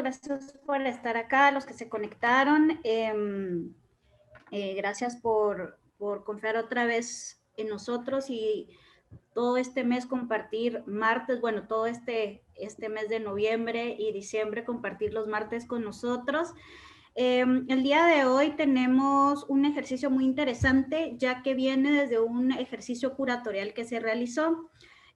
gracias por estar acá, los que se conectaron. Gracias por confiar otra vez en nosotros y todo este mes compartir martes, bueno, todo este mes de noviembre y diciembre compartir los martes con nosotros. El día de hoy tenemos un ejercicio muy interesante, ya que viene desde un ejercicio curatorial que se realizó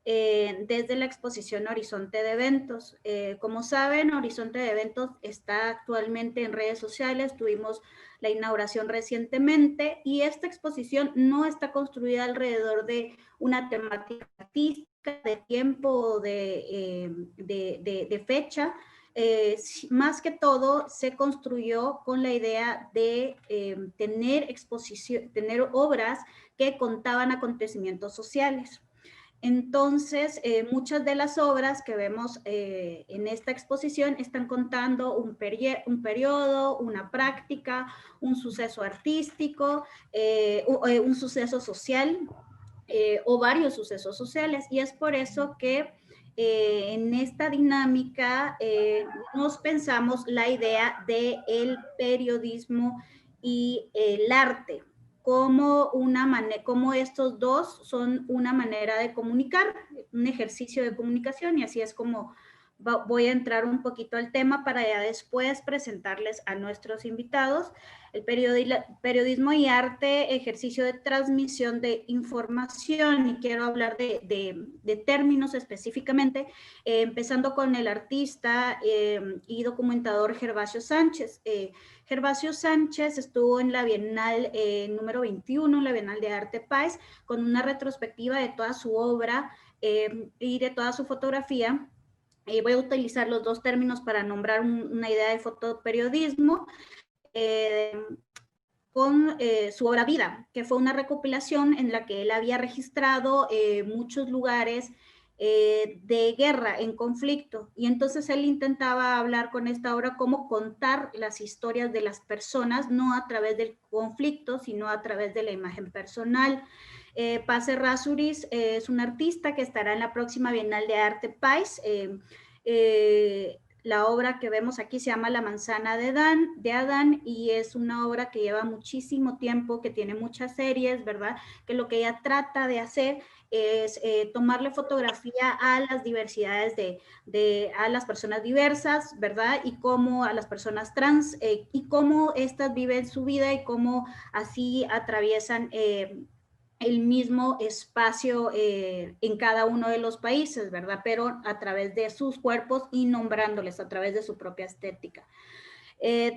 desde la exposición Horizonte de Eventos. Como saben, Horizonte de Eventos está actualmente en redes sociales, tuvimos la inauguración recientemente y esta exposición no está construida alrededor de una temática artística, de tiempo o de fecha. Más que todo se construyó con la idea de tener obras que contaban acontecimientos sociales. Entonces, muchas de las obras que vemos en esta exposición están contando un periodo, una práctica, un suceso artístico, un suceso social o varios sucesos sociales. Y es por eso que en esta dinámica nos pensamos la idea del periodismo y el arte como estos dos son una manera de comunicar, un ejercicio de comunicación, y así es como voy a entrar un poquito al tema para ya después presentarles a nuestros invitados. El periodismo y arte, ejercicio de transmisión de información, y quiero hablar de términos específicamente, empezando con el artista y documentador Gervasio Sánchez. Gervasio Sánchez estuvo en la Bienal número 21, la Bienal de Arte País, con una retrospectiva de toda su obra y de toda su fotografía. Voy a utilizar los dos términos para nombrar una idea de fotoperiodismo con su obra Vida, que fue una recopilación en la que él había registrado muchos lugares de guerra, en conflicto, y entonces él intentaba hablar con esta obra cómo contar las historias de las personas, no a través del conflicto, sino a través de la imagen personal. Paz Errázuriz es un artista que estará en la próxima Bienal de Arte País. La obra que vemos aquí se llama La manzana de Adán, y es una obra que lleva muchísimo tiempo, que tiene muchas series, ¿verdad? Que lo que ella trata de hacer es tomarle fotografía a las diversidades a las personas diversas, ¿verdad? Y cómo a las personas trans, y cómo estas viven su vida y cómo así atraviesan el mismo espacio en cada uno de los países, ¿verdad? Pero a través de sus cuerpos y nombrándoles a través de su propia estética.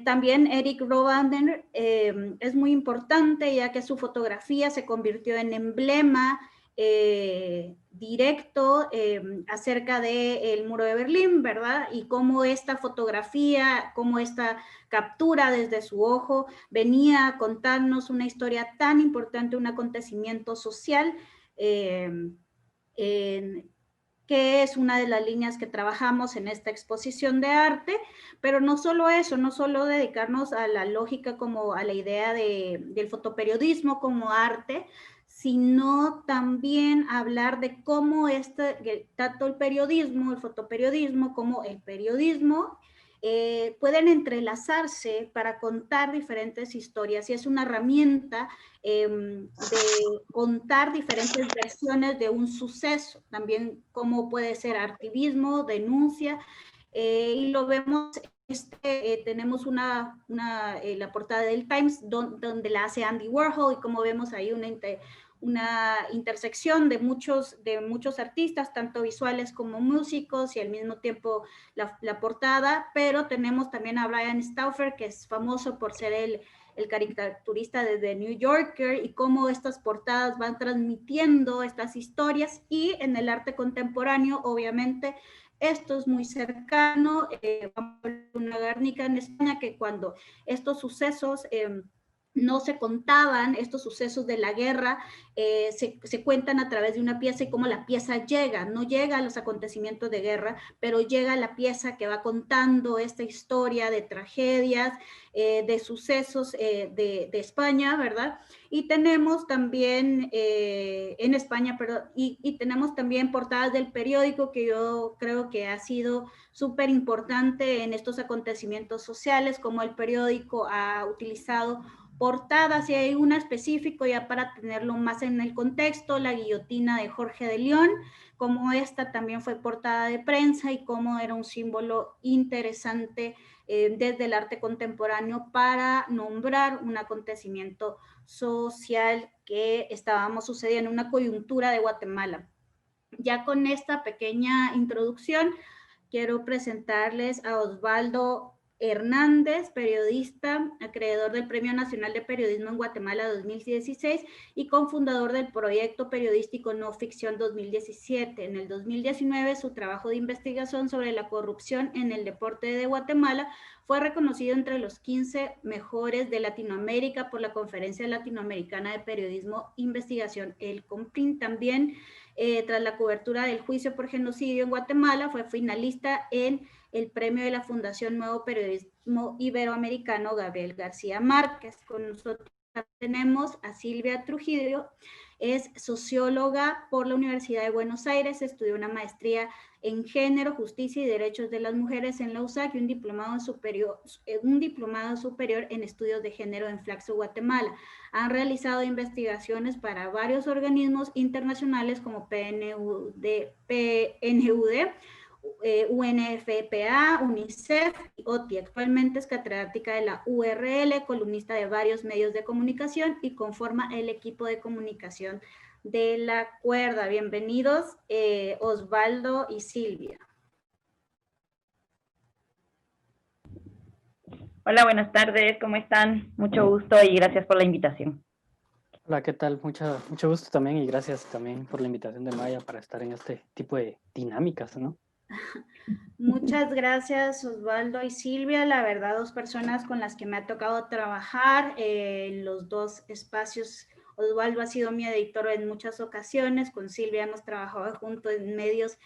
También Eric Rovander es muy importante, ya que su fotografía se convirtió en emblema directo acerca del muro de Berlín, ¿verdad? Y cómo esta fotografía, cómo esta captura desde su ojo venía a contarnos una historia tan importante, un acontecimiento social, que es una de las líneas que trabajamos en esta exposición de arte, pero no solo eso, no solo dedicarnos a la lógica como a la idea del fotoperiodismo como arte, sino también hablar de cómo tanto el periodismo, el fotoperiodismo, como el periodismo, pueden entrelazarse para contar diferentes historias, y es una herramienta de contar diferentes versiones de un suceso, también como puede ser activismo, denuncia, y lo vemos, tenemos la portada del Times donde la hace Andy Warhol, y como vemos ahí una intersección de muchos artistas, tanto visuales como músicos, y al mismo tiempo la portada, pero tenemos también a Brian Stauffer, que es famoso por ser el caricaturista de The New Yorker, y cómo estas portadas van transmitiendo estas historias. Y en el arte contemporáneo, obviamente, esto es muy cercano. Vamos a ver una Guernica en España, que cuando estos sucesos no se contaban estos sucesos de la guerra, se cuentan a través de una pieza y cómo la pieza llega, no llega a los acontecimientos de guerra, pero llega a la pieza que va contando esta historia de tragedias, de sucesos de España, ¿verdad? Y tenemos también en España, perdón, y tenemos también portadas del periódico que yo creo que ha sido súper importante en estos acontecimientos sociales, como el periódico ha utilizado portadas, y hay una específico ya para tenerlo más en el contexto, la guillotina de Jorge de León, como esta también fue portada de prensa y cómo era un símbolo interesante desde el arte contemporáneo para nombrar un acontecimiento social que estábamos sucediendo, una coyuntura de Guatemala. Ya con esta pequeña introducción, quiero presentarles a Osvaldo Hernández, periodista, acreedor del Premio Nacional de Periodismo en Guatemala 2016 y cofundador del proyecto periodístico No Ficción 2017. En el 2019, su trabajo de investigación sobre la corrupción en el deporte de Guatemala fue reconocido entre los 15 mejores de Latinoamérica por la Conferencia Latinoamericana de Periodismo e Investigación, el COMPIN. También, tras la cobertura del juicio por genocidio en Guatemala, fue finalista en el premio de la Fundación Nuevo Periodismo Iberoamericano Gabriel García Márquez. Con nosotros tenemos a Silvia Trujillo, es socióloga por la Universidad de Buenos Aires, estudió una maestría en Género, Justicia y Derechos de las Mujeres en la USAC y un diplomado superior en Estudios de Género en Flaxo, Guatemala. Han realizado investigaciones para varios organismos internacionales como PNUD, UNFPA, UNICEF y OTI. Actualmente es catedrática de la URL, columnista de varios medios de comunicación y conforma el equipo de comunicación de La Cuerda. Bienvenidos, Osvaldo y Silvia. Hola, buenas tardes, ¿cómo están? Mucho gusto y gracias por la invitación. Hola, ¿qué tal? Mucho gusto también y gracias también por la invitación de Maya para estar en este tipo de dinámicas, ¿no? Muchas gracias, Osvaldo y Silvia. La verdad, dos personas con las que me ha tocado trabajar en los dos espacios. Osvaldo ha sido mi editor en muchas ocasiones, con Silvia hemos trabajado juntos en medios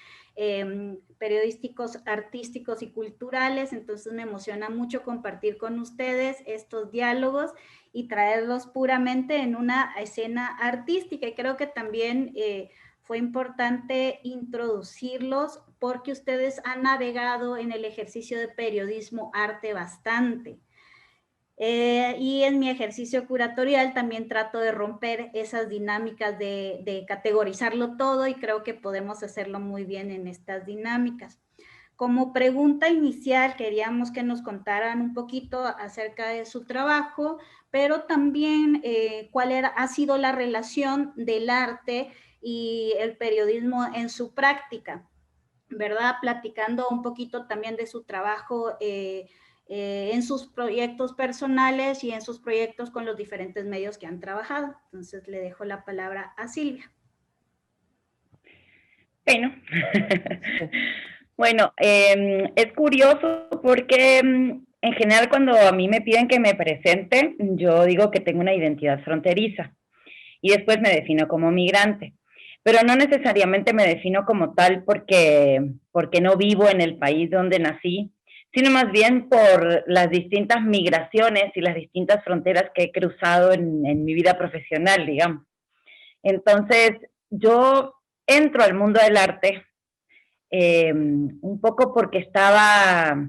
periodísticos, artísticos y culturales, entonces me emociona mucho compartir con ustedes estos diálogos y traerlos puramente en una escena artística, y creo que también fue importante introducirlos porque ustedes han navegado en el ejercicio de periodismo arte bastante. Y en mi ejercicio curatorial también trato de romper esas dinámicas de categorizarlo todo, y creo que podemos hacerlo muy bien en estas dinámicas. Como pregunta inicial, queríamos que nos contaran un poquito acerca de su trabajo, pero también cuál ha sido la relación del arte y el periodismo en su práctica, ¿verdad? Platicando un poquito también de su trabajo en sus proyectos personales y en sus proyectos con los diferentes medios que han trabajado. Entonces le dejo la palabra a Silvia. Bueno, bueno, es curioso porque en general cuando a mí me piden que me presente, yo digo que tengo una identidad fronteriza y después me defino como migrante, pero no necesariamente me defino como tal porque no vivo en el país donde nací, sino más bien por las distintas migraciones y las distintas fronteras que he cruzado en mi vida profesional, digamos. Entonces, yo entro al mundo del arte un poco porque estaba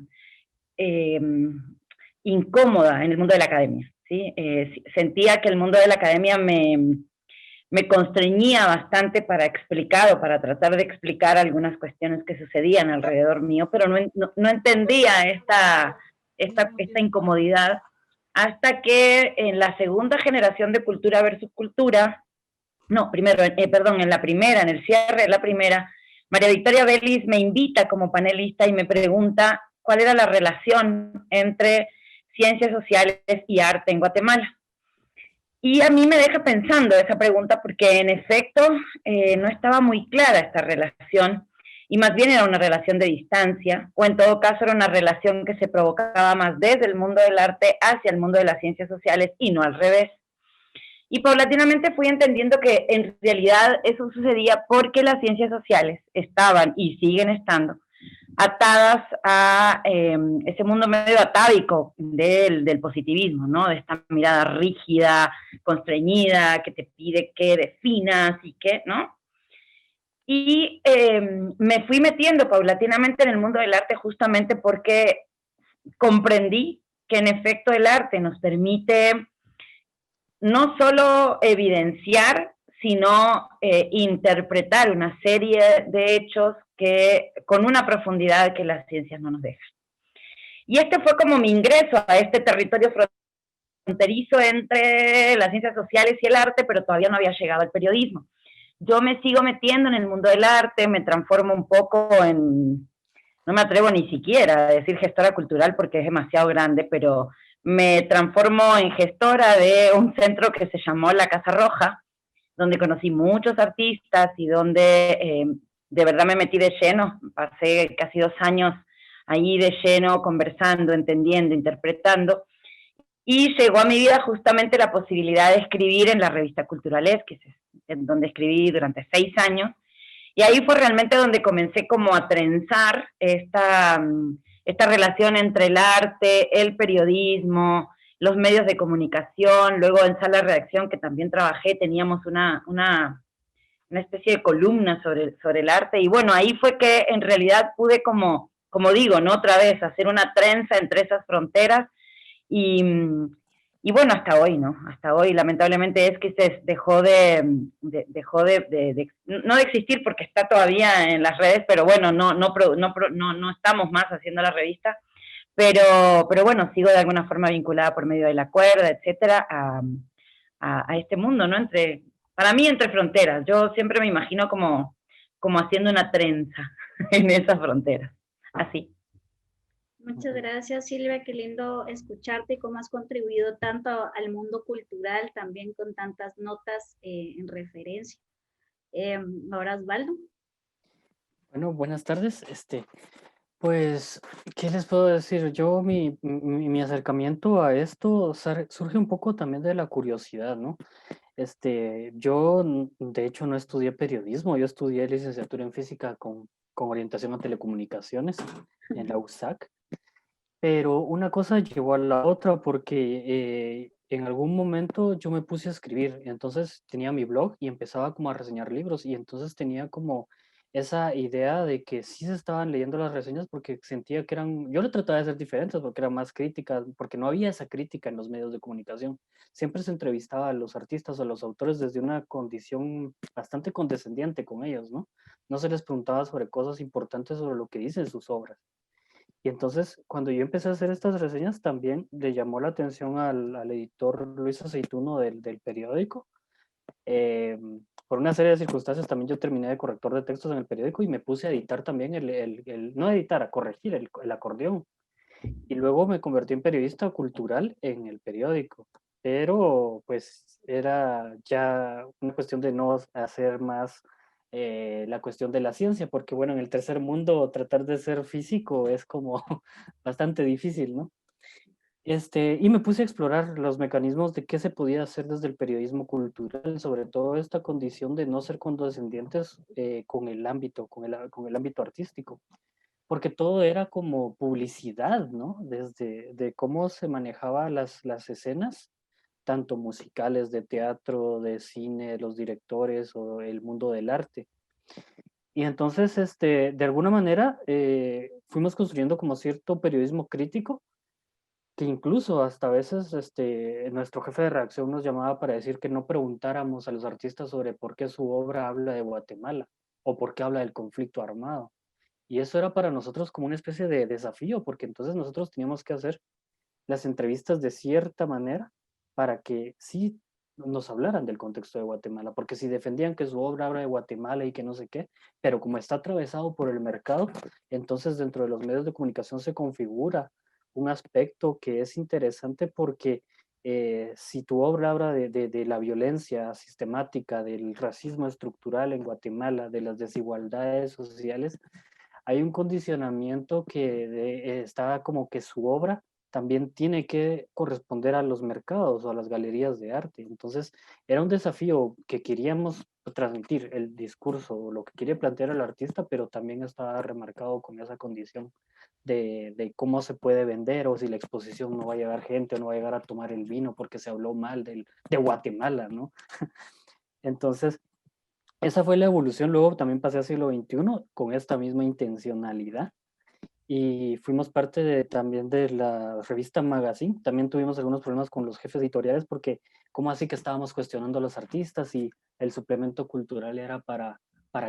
incómoda en el mundo de la academia, ¿sí? Sentía que el mundo de la academia me constreñía bastante para explicar o para tratar de explicar algunas cuestiones que sucedían alrededor mío, pero no entendía esta incomodidad hasta que en la segunda generación de Cultura versus Cultura, no, primero, perdón, en el cierre de la primera, María Victoria Vélez me invita como panelista y me pregunta cuál era la relación entre ciencias sociales y arte en Guatemala. Y a mí me deja pensando esa pregunta porque en efecto no estaba muy clara esta relación y más bien era una relación de distancia, o en todo caso era una relación que se provocaba más desde el mundo del arte hacia el mundo de las ciencias sociales y no al revés. Y paulatinamente fui entendiendo que en realidad eso sucedía porque las ciencias sociales estaban y siguen estando atadas a ese mundo medio atávico del positivismo, ¿no? De esta mirada rígida, constreñida, que te pide que definas y que, ¿no? Y me fui metiendo paulatinamente en el mundo del arte justamente porque comprendí que en efecto el arte nos permite no solo evidenciar, sino interpretar una serie de hechos que con una profundidad que las ciencias no nos dejan. Y este fue como mi ingreso a este territorio fronterizo entre las ciencias sociales y el arte, pero todavía no había llegado al periodismo. Yo me sigo metiendo en el mundo del arte, me transformo un poco en, no me atrevo ni siquiera a decir gestora cultural porque es demasiado grande, pero me transformo en gestora de un centro que se llamó La Casa Roja, donde conocí muchos artistas y donde de verdad me metí de lleno, pasé casi 2 años ahí de lleno, conversando, entendiendo, interpretando, y llegó a mi vida justamente la posibilidad de escribir en la revista Culturales, que es en donde escribí durante 6 años, y ahí fue realmente donde comencé como a trenzar esta relación entre el arte, el periodismo, los medios de comunicación. Luego en sala de redacción, que también trabajé, teníamos una especie de columna sobre el arte. Y bueno, ahí fue que en realidad pude como digo, ¿no? Otra vez, hacer una trenza entre esas fronteras. Y, y bueno, hasta hoy, ¿no? Hasta hoy, lamentablemente, es que se dejó no de existir porque está todavía en las redes, pero bueno, no estamos más haciendo la revista, pero bueno, sigo de alguna forma vinculada por medio de la cuerda, etcétera, a este mundo, ¿no? Para mí, entre fronteras. Yo siempre me imagino como haciendo una trenza en esas fronteras, así. Muchas gracias, Silvia. Qué lindo escucharte y cómo has contribuido tanto al mundo cultural, también con tantas notas en referencia. Ahora, Osvaldo. Bueno, buenas tardes. Pues, ¿qué les puedo decir? Yo, mi acercamiento a esto surge un poco también de la curiosidad, ¿no? De hecho, no estudié periodismo, yo estudié licenciatura en física con orientación a telecomunicaciones en la USAC, pero una cosa llevó a la otra porque en algún momento yo me puse a escribir, entonces tenía mi blog y empezaba como a reseñar libros y entonces tenía como esa idea de que sí se estaban leyendo las reseñas porque sentía que yo le trataba de ser diferentes porque eran más críticas, porque no había esa crítica en los medios de comunicación. Siempre se entrevistaba a los artistas o a los autores desde una condición bastante condescendiente con ellos, ¿no? No se les preguntaba sobre cosas importantes sobre lo que dicen sus obras. Y entonces, cuando yo empecé a hacer estas reseñas, también le llamó la atención al editor Luis Aceituno del periódico. Eh, por una serie de circunstancias, también yo terminé de corrector de textos en el periódico y me puse a editar también no editar, a corregir el acordeón. Y luego me convertí en periodista cultural en el periódico. Pero pues era ya una cuestión de no hacer más la cuestión de la ciencia, porque bueno, en el tercer mundo tratar de ser físico es como bastante difícil, ¿no? Y me puse a explorar los mecanismos de qué se podía hacer desde el periodismo cultural, sobre todo esta condición de no ser condescendientes con el ámbito, con el ámbito artístico, porque todo era como publicidad, ¿no? Desde de cómo se manejaba las escenas, tanto musicales, de teatro, de cine, los directores o el mundo del arte. Y entonces, de alguna manera, fuimos construyendo como cierto periodismo crítico, que incluso hasta a veces nuestro jefe de redacción nos llamaba para decir que no preguntáramos a los artistas sobre por qué su obra habla de Guatemala o por qué habla del conflicto armado. Y eso era para nosotros como una especie de desafío, porque entonces nosotros teníamos que hacer las entrevistas de cierta manera para que sí nos hablaran del contexto de Guatemala, porque si defendían que su obra habla de Guatemala y que no sé qué, pero como está atravesado por el mercado, entonces dentro de los medios de comunicación se configura un aspecto que es interesante porque si tu obra habla de la violencia sistemática, del racismo estructural en Guatemala, de las desigualdades sociales, hay un condicionamiento que está como que su obra también tiene que corresponder a los mercados o a las galerías de arte. Entonces, era un desafío que queríamos transmitir el discurso o lo que quería plantear el artista, pero también estaba remarcado con esa condición de cómo se puede vender o si la exposición no va a llegar gente o no va a llegar a tomar el vino porque se habló mal de Guatemala, ¿no? Entonces, esa fue la evolución. Luego también pasé al siglo XXI con esta misma intencionalidad y fuimos parte también de la revista Magazine. También tuvimos algunos problemas con los jefes editoriales porque cómo así que estábamos cuestionando a los artistas y el suplemento cultural era para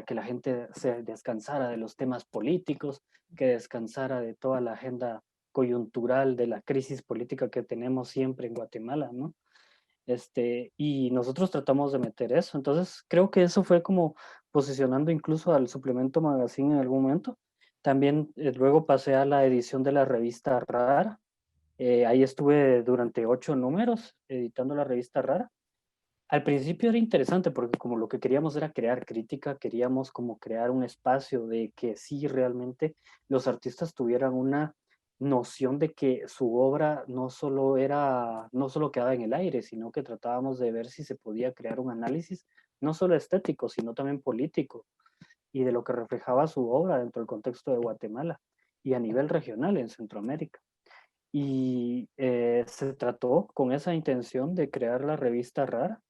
que la gente se descansara de los temas políticos, que descansara de toda la agenda coyuntural de la crisis política que tenemos siempre en Guatemala, ¿no? Y nosotros tratamos de meter eso. Entonces, creo que eso fue como posicionando incluso al suplemento Magazine en algún momento. También luego pasé a la edición de la revista Rara. Ahí estuve durante 8 números editando la revista Rara. Al principio era interesante porque como lo que queríamos era crear crítica, queríamos como crear un espacio de que sí realmente los artistas tuvieran una noción de que su obra no solo quedaba en el aire, sino que tratábamos de ver si se podía crear un análisis no solo estético, sino también político y de lo que reflejaba su obra dentro del contexto de Guatemala y a nivel regional en Centroamérica. Y se trató con esa intención de crear la revista Rara.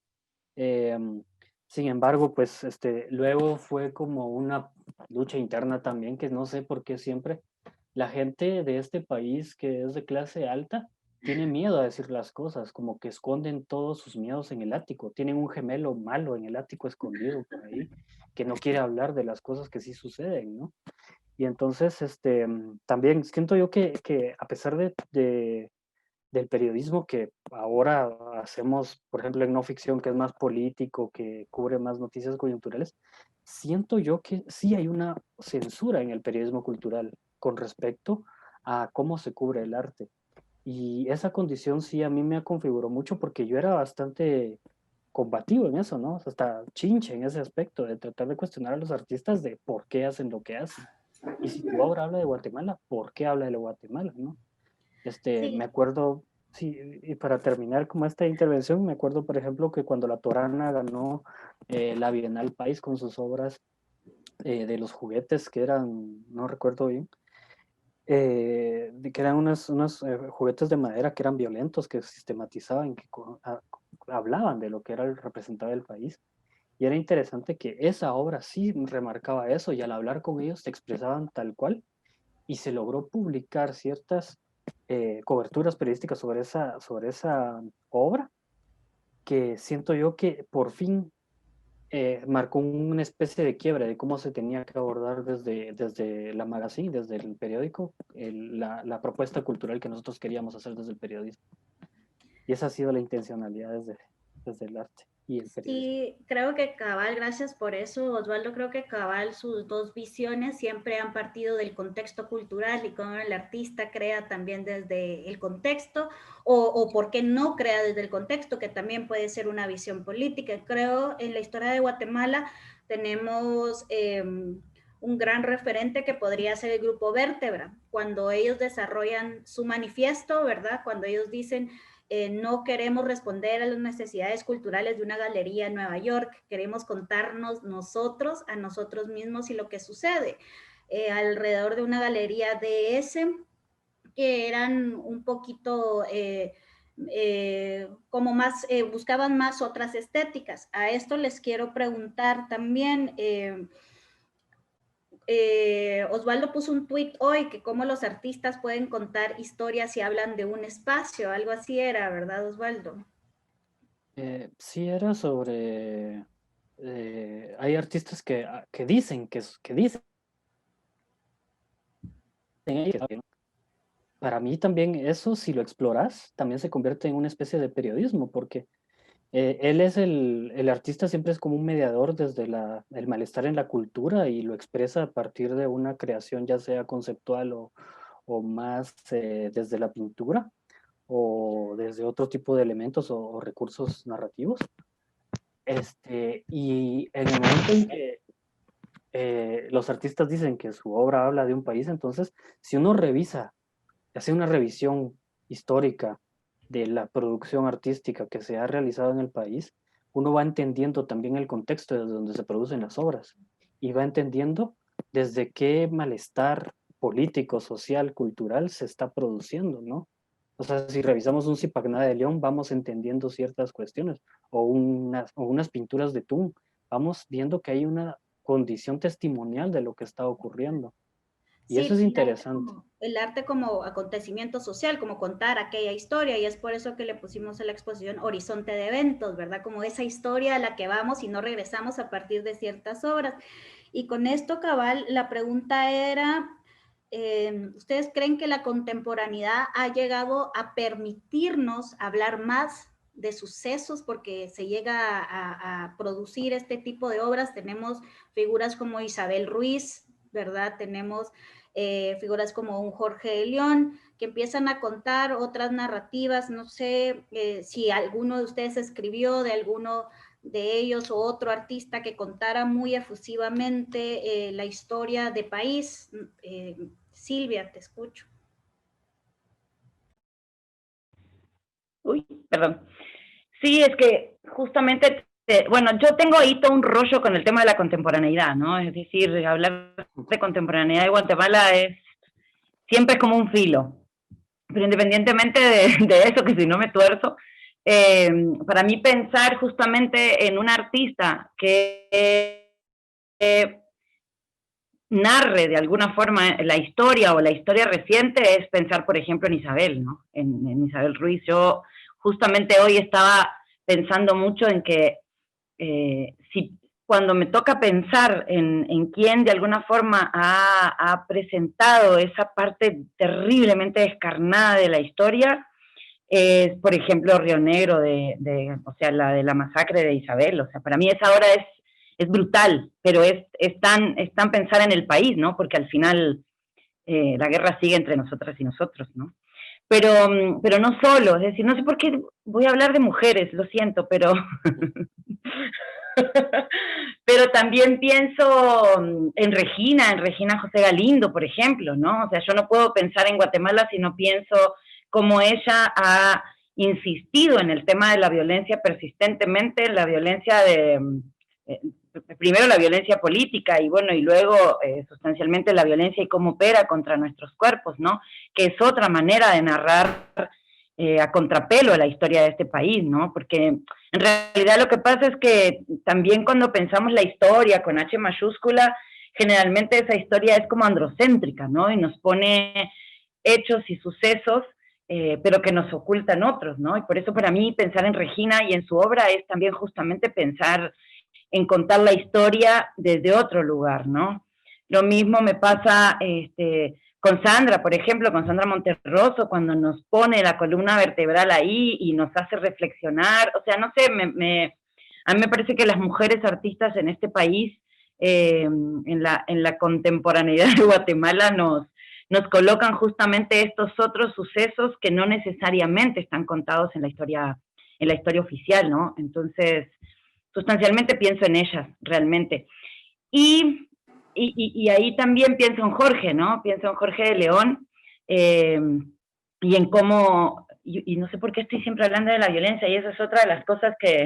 Sin embargo, pues luego fue como una lucha interna también, que no sé por qué siempre la gente de este país que es de clase alta tiene miedo a decir las cosas, como que esconden todos sus miedos en el ático, tienen un gemelo malo en el ático escondido por ahí, que no quiere hablar de las cosas que sí suceden, ¿no? Y entonces, también siento yo que a pesar del periodismo que ahora hacemos, por ejemplo, en no ficción, que es más político, que cubre más noticias coyunturales, siento yo que sí hay una censura en el periodismo cultural con respecto a cómo se cubre el arte. Y esa condición sí a mí me configuró mucho porque yo era bastante combativo en eso, ¿no? Hasta chinche en ese aspecto, de tratar de cuestionar a los artistas de por qué hacen lo que hacen. Y si tu obra habla de Guatemala, ¿por qué habla de Guatemala, no? Me Sí, acuerdo, sí, y para terminar como esta intervención, me acuerdo, por ejemplo, que cuando La Torana ganó la Bienal País con sus obras de los juguetes que eran, no recuerdo bien, que eran unos juguetes de madera que eran violentos, que sistematizaban, que hablaban de lo que era el representado del país. Y era interesante que esa obra sí remarcaba eso y al hablar con ellos se expresaban tal cual y se logró publicar ciertas coberturas periodísticas sobre esa obra que siento yo que por fin marcó una especie de quiebre de cómo se tenía que abordar desde la magazine, desde el periódico, la propuesta cultural que nosotros queríamos hacer desde el periodismo. Y esa ha sido la intencionalidad desde el arte y el periodismo. sí, creo que cabal, gracias por eso, Osvaldo, creo que cabal sus dos visiones siempre han partido del contexto cultural y cómo el artista crea también desde el contexto o por qué no crea desde el contexto, que también puede ser una visión política. Creo en la historia de Guatemala tenemos un gran referente que podría ser el grupo Vértebra, cuando ellos desarrollan su manifiesto, ¿verdad? Cuando ellos dicen no queremos responder a las necesidades culturales de una galería en Nueva York, queremos contarnos nosotros a nosotros mismos y lo que sucede alrededor de una galería de ese, que eran un poquito como más, buscaban más otras estéticas. A esto les quiero preguntar también, Osvaldo puso un tweet hoy que cómo los artistas pueden contar historias y hablan de un espacio, algo así era, ¿verdad, Osvaldo? Sí, era sobre... hay artistas que dicen que dicen que para mí también eso, si lo exploras, también se convierte en una especie de periodismo, porque él es el artista, siempre es como un mediador desde el malestar en la cultura y lo expresa a partir de una creación ya sea conceptual o más desde la pintura o desde otro tipo de elementos o recursos narrativos. Y en el momento en que los artistas dicen que su obra habla de un país, entonces, si uno revisa, hace una revisión histórica de la producción artística que se ha realizado en el país, uno va entendiendo también el contexto desde donde se producen las obras y va entendiendo desde qué malestar político, social, cultural se está produciendo, ¿no? O sea, si revisamos un Zipacná de León, vamos entendiendo ciertas cuestiones, o unas pinturas de Tung, vamos viendo que hay una condición testimonial de lo que está ocurriendo. Y eso Sí, es interesante. el arte como acontecimiento social, como contar aquella historia, y es por eso que le pusimos a la exposición Horizonte de Eventos, ¿verdad? Como esa historia a la que vamos y no regresamos a partir de ciertas obras. Y con esto, cabal, la pregunta era, ¿ustedes creen que la contemporaneidad ha llegado a permitirnos hablar más de sucesos porque se llega a producir este tipo de obras? Tenemos figuras como Isabel Ruiz, ¿verdad? Tenemos figuras como un Jorge de León, que empiezan a contar otras narrativas. No sé si alguno de ustedes escribió de alguno de ellos o otro artista que contara muy efusivamente la historia de país. Silvia, te escucho. Uy, perdón. Sí, es que justamente, bueno, yo tengo ahí todo un rollo con el tema de la contemporaneidad, ¿no? Es decir, hablar de contemporaneidad de Guatemala siempre es como un filo. Pero independientemente de eso, que si no me tuerzo, para mí pensar justamente en un artista que narre de alguna forma la historia o la historia reciente es pensar, por ejemplo, en Isabel, ¿no? En Isabel Ruiz. Yo justamente hoy estaba pensando mucho en que si cuando me toca pensar en quién de alguna forma ha presentado esa parte terriblemente descarnada de la historia, es, por ejemplo, Río Negro, o sea, la de la masacre de Isabel. O sea, para mí esa obra es brutal, pero es tan pensar en el país, ¿no? Porque al final la guerra sigue entre nosotras y nosotros, ¿no? Pero no solo, es decir, no sé por qué voy a hablar de mujeres, lo siento, pero pero también pienso en Regina José Galindo, por ejemplo, ¿no? O sea, yo no puedo pensar en Guatemala si no pienso cómo ella ha insistido en el tema de la violencia persistentemente, la violencia eh, primero la violencia política y bueno, y luego sustancialmente la violencia y cómo opera contra nuestros cuerpos, ¿no? Que es otra manera de narrar a contrapelo a la historia de este país, ¿no? Porque en realidad lo que pasa es que también cuando pensamos la historia con H mayúscula, generalmente esa historia es como androcéntrica, ¿no? Y nos pone hechos y sucesos, pero que nos ocultan otros, ¿no? Y por eso para mí pensar en Regina y en su obra es también justamente pensar en contar la historia desde otro lugar, ¿no? Lo mismo me pasa con Sandra, por ejemplo, con Sandra Monterroso, cuando nos pone la columna vertebral ahí y nos hace reflexionar. O sea, no sé, a mí me parece que las mujeres artistas en este país, en la contemporaneidad de Guatemala, nos colocan justamente estos otros sucesos que no necesariamente están contados en la historia oficial, ¿no? Entonces, sustancialmente pienso en ellas, realmente. Y, y ahí también pienso en Jorge, ¿no? Pienso en Jorge de León eh, y en cómo, y no sé por qué estoy siempre hablando de la violencia, y eso es otra de las cosas que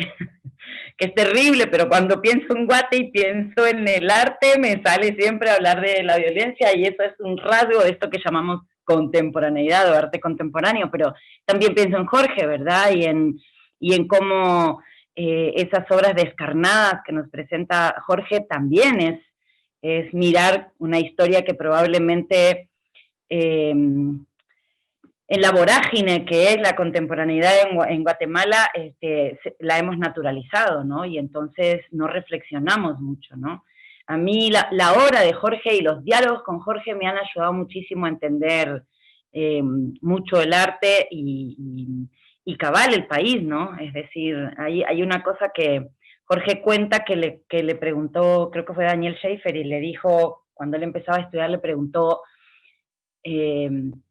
es terrible, pero cuando pienso en Guate y pienso en el arte, me sale siempre hablar de la violencia, y eso es un rasgo de esto que llamamos contemporaneidad o arte contemporáneo, pero también pienso en Jorge, ¿verdad? Y en cómo esas obras descarnadas que nos presenta Jorge también es mirar una historia que probablemente en la vorágine que es la contemporaneidad en Guatemala, la hemos naturalizado, ¿no? Y entonces no reflexionamos mucho, ¿no? A mí la obra de Jorge y los diálogos con Jorge me han ayudado muchísimo a entender mucho el arte y cabal el país, ¿no? Es decir, hay una cosa que Jorge cuenta que le preguntó, creo que fue Daniel Schaefer, y le dijo, cuando él empezaba a estudiar, le preguntó,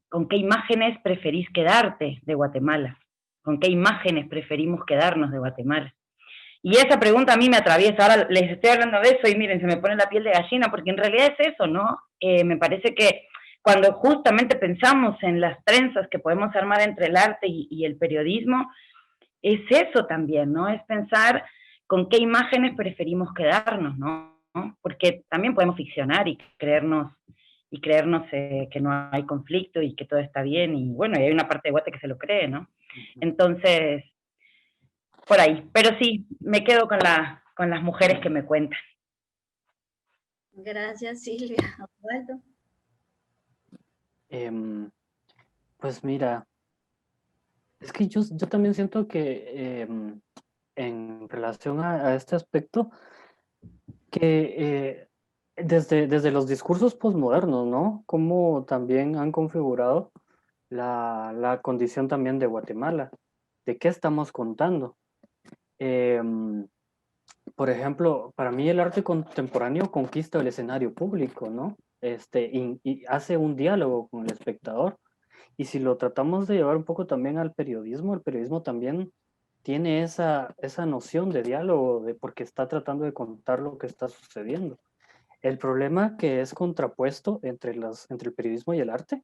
¿con qué imágenes preferís quedarte de Guatemala? ¿Con qué imágenes preferimos quedarnos de Guatemala? Y esa pregunta a mí me atraviesa. Ahora les estoy hablando de eso y miren, se me pone la piel de gallina, porque en realidad es eso, ¿no? Me parece que cuando justamente pensamos en las trenzas que podemos armar entre el arte y el periodismo, es eso también, ¿no? Es pensar con qué imágenes preferimos quedarnos, ¿no? Porque también podemos ficcionar y creernos que no hay conflicto y que todo está bien, y bueno, y hay una parte de Guate que se lo cree, ¿no? Entonces, por ahí. Pero sí, me quedo con las mujeres que me cuentan. Gracias, Silvia. Osvaldo. Pues mira, es que yo también siento que en relación a este aspecto, que desde los discursos posmodernos, ¿no? Cómo también han configurado la condición también de Guatemala, de qué estamos contando. Por ejemplo, para mí el arte contemporáneo conquista el escenario público, ¿no? Y hace un diálogo con el espectador. Y si lo tratamos de llevar un poco también al periodismo, el periodismo también tiene esa noción de diálogo, porque está tratando de contar lo que está sucediendo. El problema que es contrapuesto entre el periodismo y el arte,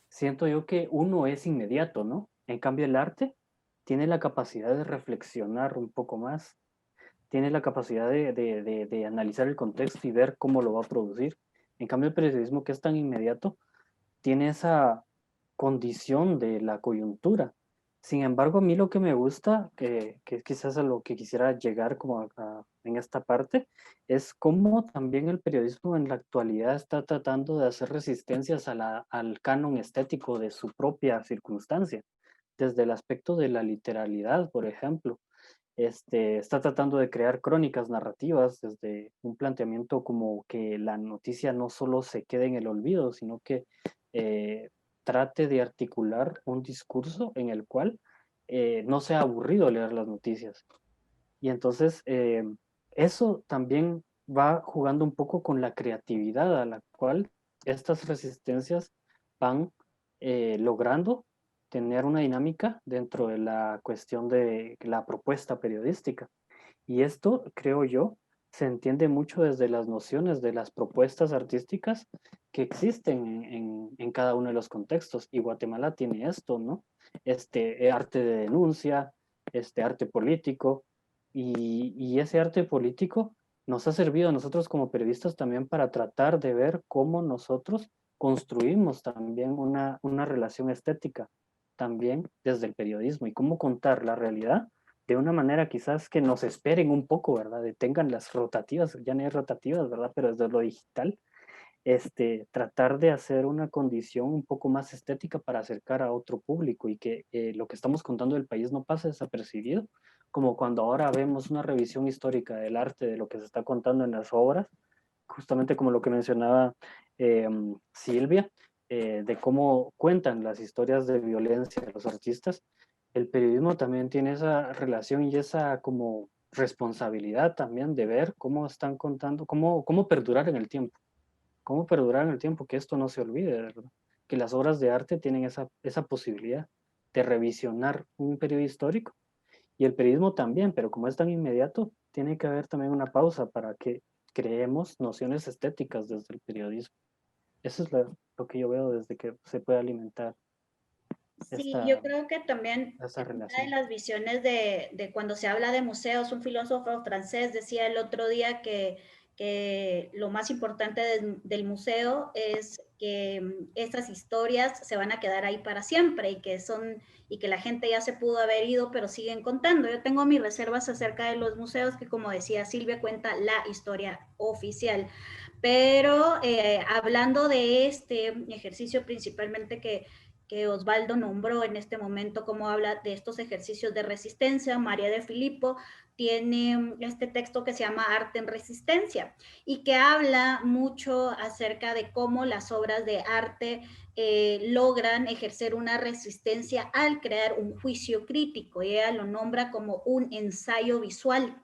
siento yo que uno es inmediato, ¿no? En cambio, el arte tiene la capacidad de reflexionar un poco más, tiene la capacidad de analizar el contexto y ver cómo lo va a producir. En cambio, el periodismo, que es tan inmediato, tiene esa condición de la coyuntura. Sin embargo, a mí lo que me gusta, que quizás a lo que quisiera llegar como en esta parte, es cómo también el periodismo en la actualidad está tratando de hacer resistencias al canon estético de su propia circunstancia, desde el aspecto de la literalidad, por ejemplo. Está tratando de crear crónicas narrativas desde un planteamiento como que la noticia no solo se quede en el olvido, sino que eh, trate de articular un discurso en el cual no sea aburrido leer las noticias. Y entonces eso también va jugando un poco con la creatividad a la cual estas resistencias van logrando tener una dinámica dentro de la cuestión de la propuesta periodística. Y esto, creo yo, se entiende mucho desde las nociones de las propuestas artísticas que existen en cada uno de los contextos. Y Guatemala tiene esto, ¿no? Arte de denuncia, arte político, y ese arte político nos ha servido a nosotros como periodistas también para tratar de ver cómo nosotros construimos también una relación estética, también desde el periodismo, y cómo contar la realidad de una manera quizás que nos esperen un poco, ¿verdad? Detengan las rotativas, ya no hay rotativas, ¿verdad? Pero desde lo digital, tratar de hacer una condición un poco más estética para acercar a otro público y que lo que estamos contando del país no pase desapercibido, como cuando ahora vemos una revisión histórica del arte, de lo que se está contando en las obras, justamente como lo que mencionaba Silvia, de cómo cuentan las historias de violencia de los artistas. El periodismo también tiene esa relación y esa como responsabilidad también de ver cómo están contando, cómo perdurar en el tiempo, cómo perdurar en el tiempo, que esto no se olvide, ¿verdad? Que las obras de arte tienen esa posibilidad de revisionar un periodo histórico, y el periodismo también, pero como es tan inmediato, tiene que haber también una pausa para que creemos nociones estéticas desde el periodismo. Eso es lo que yo veo desde que se puede alimentar Sí, yo esta, creo que también esa una de relación. las visiones de cuando se habla de museos, un filósofo francés decía el otro día que lo más importante del museo es que estas historias se van a quedar ahí para siempre y que la gente ya se pudo haber ido, pero siguen contando. Yo tengo mis reservas acerca de los museos que, como decía Silvia, cuenta la historia oficial. Pero hablando de este ejercicio principalmente que Osvaldo nombró en este momento, como habla de estos ejercicios de resistencia, María de Filippo tiene este texto que se llama Arte en Resistencia y que habla mucho acerca de cómo las obras de arte logran ejercer una resistencia al crear un juicio crítico, y ella lo nombra como un ensayo visual.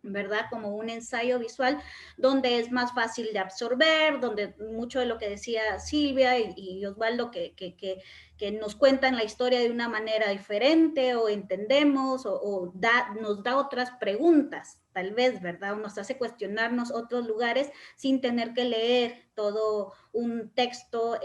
¿verdad? Como un ensayo visual donde es más fácil de absorber, donde mucho de lo que decía Silvia y Osvaldo, que nos cuentan la historia de una manera diferente o entendemos o nos da otras preguntas, tal vez, ¿verdad? O nos hace cuestionarnos otros lugares sin tener que leer todo un texto,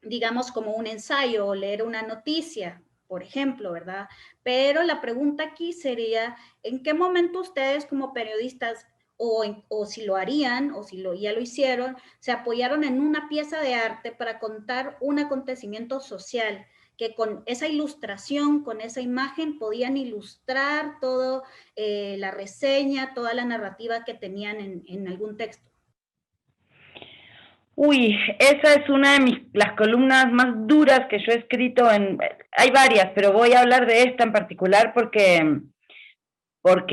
digamos, como un ensayo o leer una noticia, por ejemplo, ¿verdad? Pero la pregunta aquí sería, ¿en qué momento ustedes como periodistas, o si lo harían, o si ya lo hicieron, se apoyaron en una pieza de arte para contar un acontecimiento social, que con esa ilustración, con esa imagen, podían ilustrar todo la reseña, toda la narrativa que tenían en algún texto? Uy, esa es una de las columnas más duras que yo he escrito hay varias, pero voy a hablar de esta en particular porque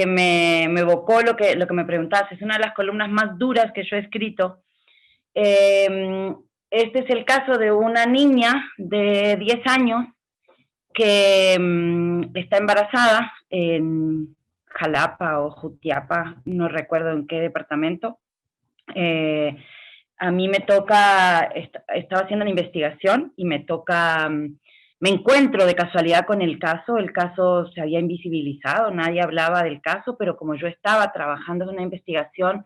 me evocó lo que me preguntabas. Es una de las columnas más duras que yo he escrito. Este es el caso de una niña de 10 años que está embarazada en Jalapa o Jutiapa, no recuerdo en qué departamento. A mí me toca, estaba haciendo una investigación y me encuentro de casualidad con el caso se había invisibilizado, nadie hablaba del caso, pero como yo estaba trabajando en una investigación,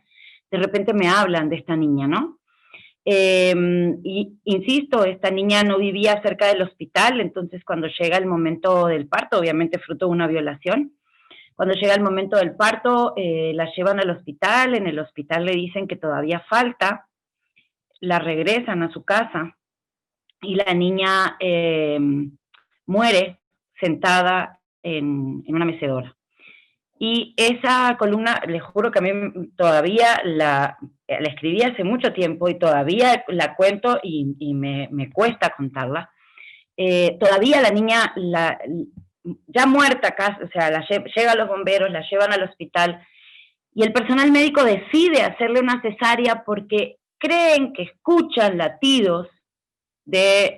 de repente me hablan de esta niña, ¿no? Y insisto, esta niña no vivía cerca del hospital, entonces cuando llega el momento del parto, obviamente fruto de una violación, cuando llega el momento del parto, la llevan al hospital, en el hospital le dicen que todavía falta, la regresan a su casa y la niña muere sentada en una mecedora. Y esa columna, les juro que a mí todavía la escribí hace mucho tiempo y todavía la cuento y me cuesta contarla. Todavía la niña, ya muerta, o sea, llega a los bomberos, la llevan al hospital y el personal médico decide hacerle una cesárea porque creen que escuchan latidos de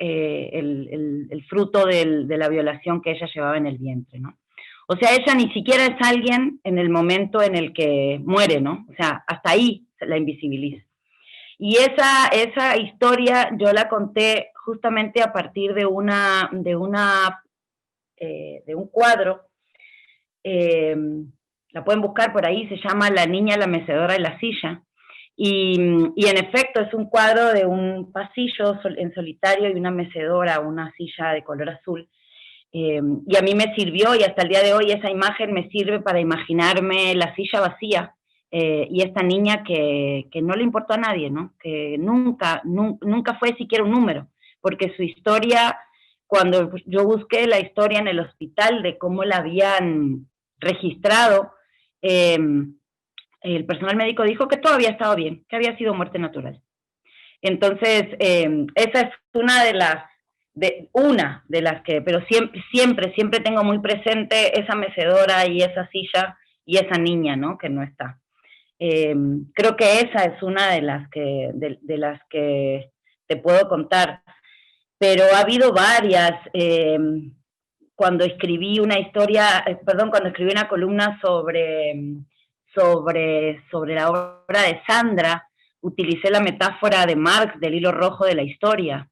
el fruto de la violación que ella llevaba en el vientre, ¿no? O sea, ella ni siquiera es alguien en el momento en el que muere, ¿no? O sea, hasta ahí se la invisibiliza. Y esa historia yo la conté justamente a partir de un cuadro, la pueden buscar por ahí, se llama La niña, la mecedora y la silla. Y en efecto es un cuadro de un pasillo en solitario y una mecedora, una silla de color azul. Y a mí me sirvió, y hasta el día de hoy esa imagen me sirve para imaginarme la silla vacía y esta niña que no le importó a nadie, ¿no? Que nunca fue siquiera un número, porque su historia, cuando yo busqué la historia en el hospital de cómo la habían registrado, el personal médico dijo que todo había estado bien, que había sido muerte natural. Entonces, esa es una de las que, pero siempre tengo muy presente esa mecedora y esa silla y esa niña, ¿no? Que no está. Creo que esa es una de las que te puedo contar, pero ha habido varias. Cuando escribí una historia, cuando escribí una columna sobre la obra de Sandra, utilicé la metáfora de Marx, del hilo rojo de la historia,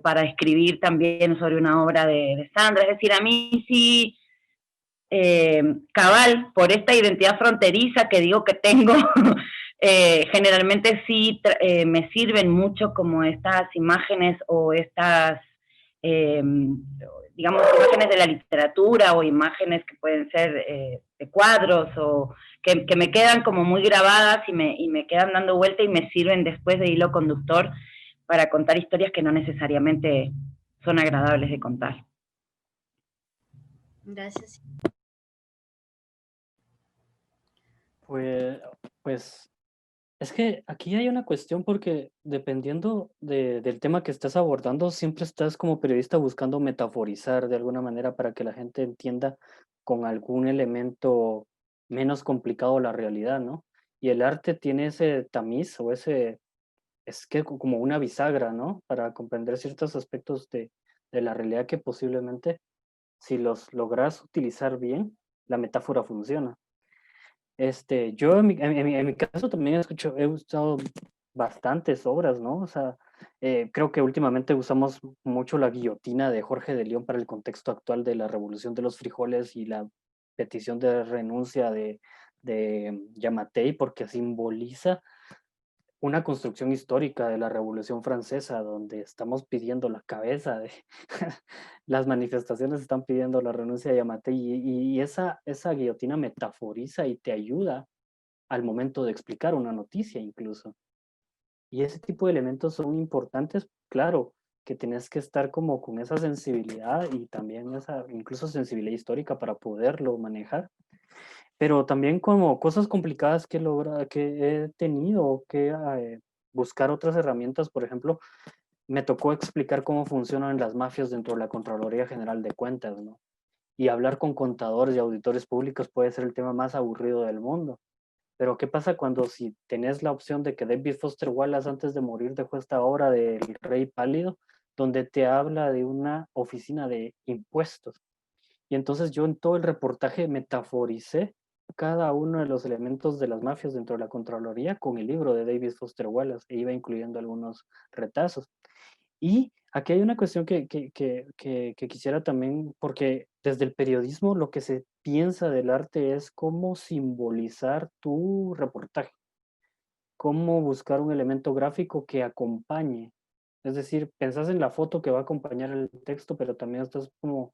para escribir también sobre una obra de Sandra. Es decir, a mí sí, cabal, por esta identidad fronteriza que digo que tengo, generalmente sí me sirven mucho como estas imágenes o estas, digamos, imágenes de la literatura o imágenes que pueden ser de cuadros o que me quedan como muy grabadas y me quedan dando vuelta y me sirven después de hilo conductor para contar historias que no necesariamente son agradables de contar. Gracias. Pues es que aquí hay una cuestión porque dependiendo del tema que estás abordando, siempre estás como periodista buscando metaforizar de alguna manera para que la gente entienda con algún elemento menos complicado la realidad, ¿no? Y el arte tiene ese tamiz o es que como una bisagra, ¿no? Para comprender ciertos aspectos de la realidad que posiblemente, si los logras utilizar bien, la metáfora funciona. Yo en mi caso también he usado bastantes obras, ¿no? O sea, creo que últimamente usamos mucho la guillotina de Jorge de León para el contexto actual de la Revolución de los Frijoles y la petición de renuncia de Yamatei, porque simboliza una construcción histórica de la Revolución Francesa, donde estamos pidiendo la cabeza de las manifestaciones están pidiendo la renuncia de Yamatei, y esa guillotina metaforiza y te ayuda al momento de explicar una noticia incluso. Y ese tipo de elementos son importantes, claro, que tenés que estar como con esa sensibilidad y también esa incluso sensibilidad histórica para poderlo manejar. Pero también como cosas complicadas que he tenido que buscar otras herramientas. Por ejemplo, me tocó explicar cómo funcionan las mafias dentro de la Contraloría General de Cuentas, ¿no? Y hablar con contadores y auditores públicos puede ser el tema más aburrido del mundo. Pero ¿qué pasa cuando si tenés la opción de que David Foster Wallace antes de morir dejó esta obra del Rey Pálido, donde te habla de una oficina de impuestos? Y entonces yo en todo el reportaje metaforicé cada uno de los elementos de las mafias dentro de la Contraloría con el libro de David Foster Wallace, e iba incluyendo algunos retazos. Y aquí hay una cuestión que quisiera también, porque desde el periodismo lo que se piensa del arte es cómo simbolizar tu reportaje, cómo buscar un elemento gráfico que acompañe. Es decir, pensás en la foto que va a acompañar el texto, pero también estás como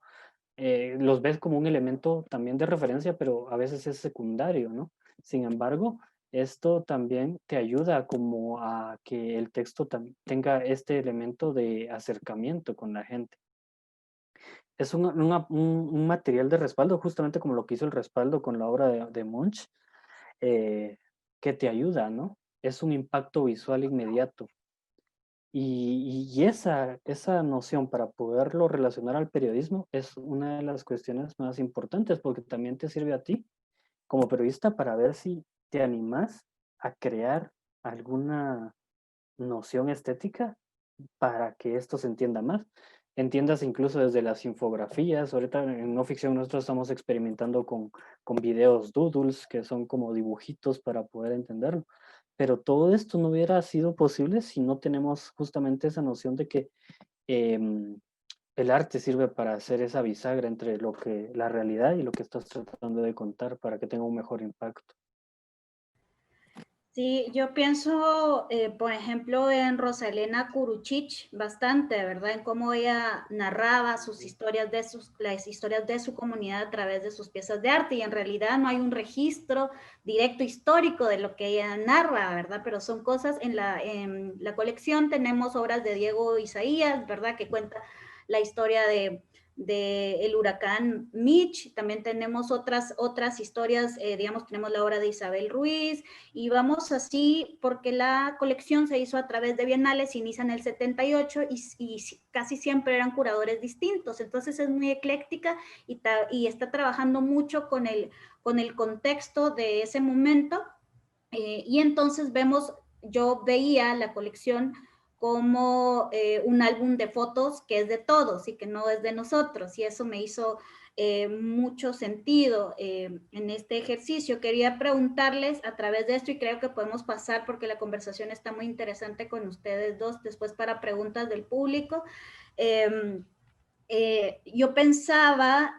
los ves como un elemento también de referencia, pero a veces es secundario, ¿no? Sin embargo, esto también te ayuda como a que el texto tenga este elemento de acercamiento con la gente. Es un material de respaldo, justamente como lo que hizo el respaldo con la obra de Munch, que te ayuda, ¿no? Es un impacto visual inmediato. Y esa noción para poderlo relacionar al periodismo es una de las cuestiones más importantes, porque también te sirve a ti como periodista para ver si te animas a crear alguna noción estética para que esto se entienda más. Entiendas incluso desde las infografías. Ahorita en no ficción nosotros estamos experimentando con videos doodles, que son como dibujitos para poder entenderlo. Pero todo esto no hubiera sido posible si no tenemos justamente esa noción de que el arte sirve para hacer esa bisagra entre la realidad y lo que estás tratando de contar para que tenga un mejor impacto. Sí, yo pienso, por ejemplo, en Rosalena Kuruchich bastante, ¿verdad? En cómo ella narraba sus historias las historias de su comunidad a través de sus piezas de arte, y en realidad no hay un registro directo histórico de lo que ella narra, ¿verdad? Pero son cosas, en la colección tenemos obras de Diego Isaías, ¿verdad? Que cuenta la historia de el huracán Mitch. También tenemos otras historias, digamos, tenemos la obra de Isabel Ruiz, y vamos así porque la colección se hizo a través de bienales, inicia en el 78 y casi siempre eran curadores distintos, entonces es muy ecléctica y está trabajando mucho con el contexto de ese momento, y entonces yo veía la colección como un álbum de fotos que es de todos y que no es de nosotros, y eso me hizo mucho sentido en este ejercicio. Quería preguntarles a través de esto, y creo que podemos pasar porque la conversación está muy interesante con ustedes dos después para preguntas del público. Yo pensaba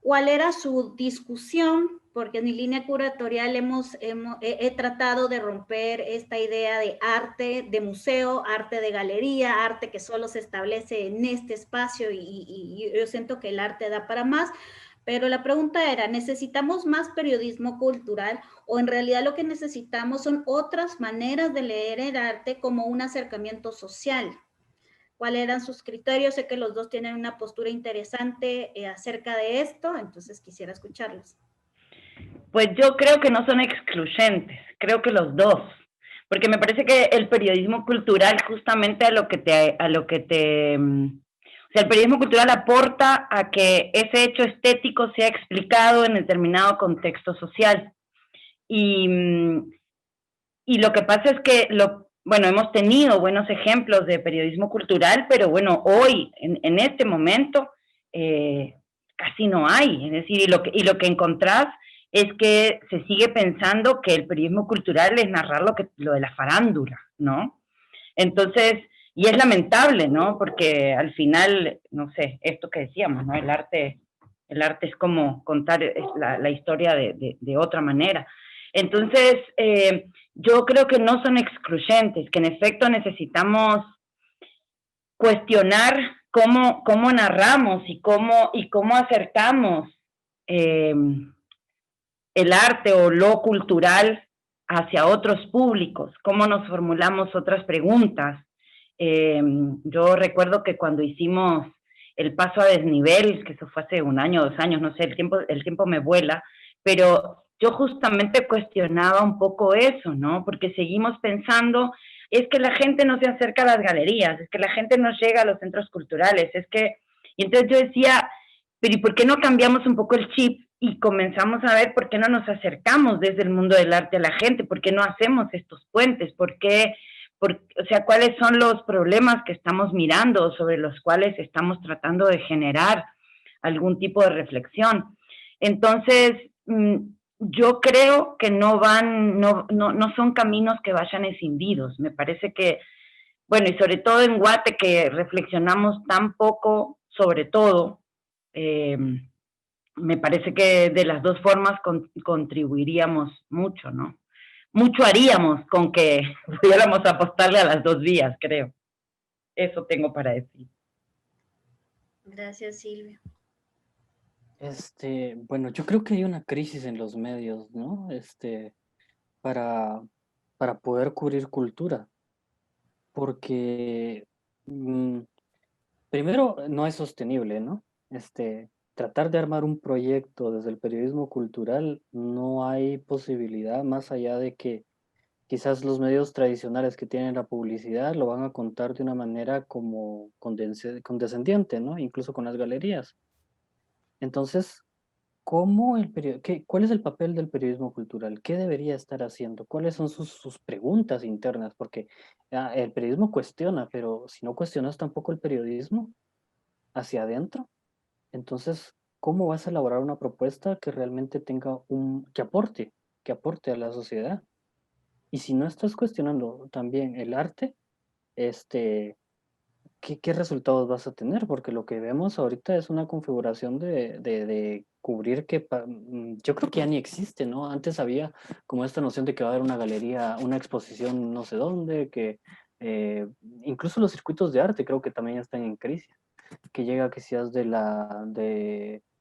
cuál era su discusión, porque en mi línea curatorial he tratado de romper esta idea de arte de museo, arte de galería, arte que solo se establece en este espacio, y yo siento que el arte da para más. Pero la pregunta era, ¿necesitamos más periodismo cultural o en realidad lo que necesitamos son otras maneras de leer el arte como un acercamiento social? ¿Cuáles eran sus criterios? Sé que los dos tienen una postura interesante acerca de esto, entonces quisiera escucharlos. Pues yo creo que no son excluyentes, creo que los dos, porque me parece que el periodismo cultural justamente o sea, el periodismo cultural aporta a que ese hecho estético sea explicado en determinado contexto social. Y, y lo que pasa es que, bueno, hemos tenido buenos ejemplos de periodismo cultural, pero bueno, hoy, en este momento, casi no hay. Es decir, y lo que encontrás es que se sigue pensando que el periodismo cultural es narrar lo de la farándula, ¿no? Entonces, y es lamentable, ¿no? Porque al final, no sé, esto que decíamos, ¿no? El arte es como contar la historia de otra manera. Entonces, yo creo que no son excluyentes, que en efecto necesitamos cuestionar cómo narramos y cómo acercamos eh, el arte o lo cultural hacia otros públicos, cómo nos formulamos otras preguntas. Yo recuerdo que cuando hicimos el paso a desnivel, que eso fue hace 1 año, 2 años, no sé, el tiempo me vuela, pero yo justamente cuestionaba un poco eso, ¿no? Porque seguimos pensando, es que la gente no se acerca a las galerías, es que la gente no llega a los centros culturales, y entonces yo decía, pero ¿y por qué no cambiamos un poco el chip y comenzamos a ver por qué no nos acercamos desde el mundo del arte a la gente? ¿Por qué no hacemos estos puentes? O sea, ¿cuáles son los problemas que estamos mirando, sobre los cuales estamos tratando de generar algún tipo de reflexión? Entonces, yo creo que no son caminos que vayan escindidos. Me parece que, bueno, y sobre todo en Guate, que reflexionamos tan poco sobre todo, me parece que de las dos formas contribuiríamos mucho, ¿no? Mucho haríamos con que pudiéramos apostarle a las dos vías, creo. Eso tengo para decir. Gracias, Silvia. Bueno, yo creo que hay una crisis en los medios, ¿no? Para, para poder cubrir cultura, porque primero no es sostenible, ¿no? Tratar de armar un proyecto desde el periodismo cultural, no hay posibilidad más allá de que quizás los medios tradicionales que tienen la publicidad lo van a contar de una manera como condescendiente, ¿no? Incluso con las galerías. Entonces, ¿cuál es el papel del periodismo cultural? ¿Qué debería estar haciendo? ¿Cuáles son sus preguntas internas? Porque el periodismo cuestiona, pero si no cuestionas tampoco el periodismo hacia adentro, entonces, ¿cómo vas a elaborar una propuesta que realmente que aporte a la sociedad? Y si no estás cuestionando también el arte, este, ¿qué resultados vas a tener? Porque lo que vemos ahorita es una configuración de cubrir yo creo que ya ni existe, ¿no? Antes había como esta noción de que va a haber una galería, una exposición no sé dónde, que incluso los circuitos de arte creo que también están en crisis, que llega quizás de la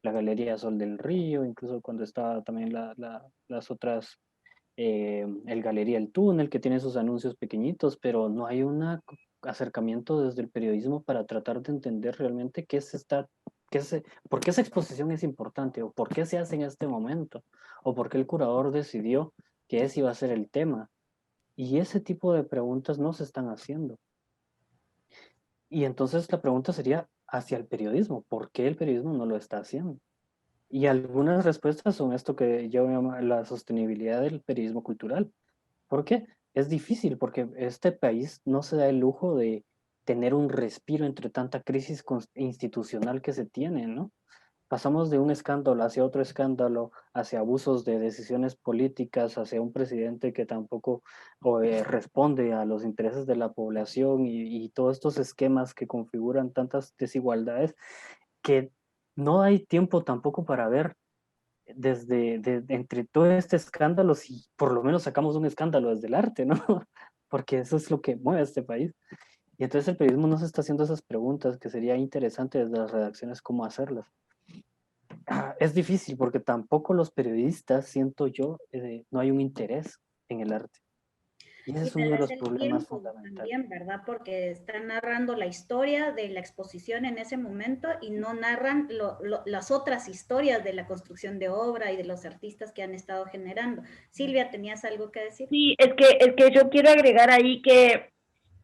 Galería Sol del Río, incluso cuando estaba también las otras el Galería El Túnel, que tiene sus anuncios pequeñitos, pero no hay un acercamiento desde el periodismo para tratar de entender realmente por qué esa exposición es importante, o por qué se hace en este momento, o por qué el curador decidió que ese iba a ser el tema. Y ese tipo de preguntas no se están haciendo. Y entonces la pregunta sería hacia el periodismo, ¿por qué el periodismo no lo está haciendo? Y algunas respuestas son esto que yo llamo la sostenibilidad del periodismo cultural. ¿Por qué? Es difícil porque este país no se da el lujo de tener un respiro entre tanta crisis institucional que se tiene, ¿no? Pasamos de un escándalo hacia otro escándalo, hacia abusos de decisiones políticas, hacia un presidente que tampoco responde a los intereses de la población y todos estos esquemas que configuran tantas desigualdades que no hay tiempo tampoco para ver entre todo este escándalo, si por lo menos sacamos un escándalo desde el arte, ¿no? Porque eso es lo que mueve a este país. Y entonces el periodismo no se está haciendo esas preguntas, que sería interesante desde las redacciones cómo hacerlas. Es difícil porque tampoco los periodistas, siento yo, no hay un interés en el arte. Y ese Y es uno de tal vez los el problemas tiempo fundamentales. también, ¿verdad? Porque están narrando la historia de la exposición en ese momento y no narran las otras historias de la construcción de obra y de los artistas que han estado generando. Silvia, ¿tenías algo que decir? Sí, es que yo quiero agregar ahí que,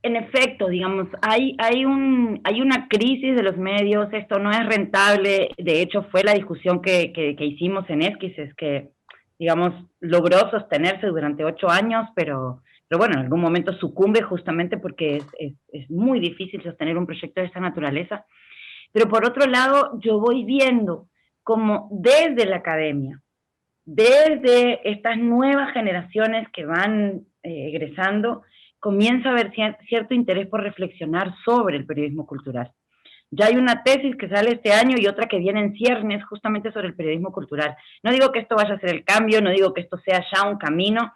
en efecto, digamos, hay una crisis de los medios, esto no es rentable, de hecho fue la discusión que hicimos en Esquis, que, digamos, logró sostenerse durante 8 años, pero bueno, en algún momento sucumbe justamente porque es muy difícil sostener un proyecto de esta naturaleza. Pero por otro lado, yo voy viendo como desde la academia, desde estas nuevas generaciones que van egresando, comienza a haber cierto interés por reflexionar sobre el periodismo cultural. Ya hay una tesis que sale este año y otra que viene en ciernes justamente sobre el periodismo cultural. No digo que esto vaya a ser el cambio, no digo que esto sea ya un camino,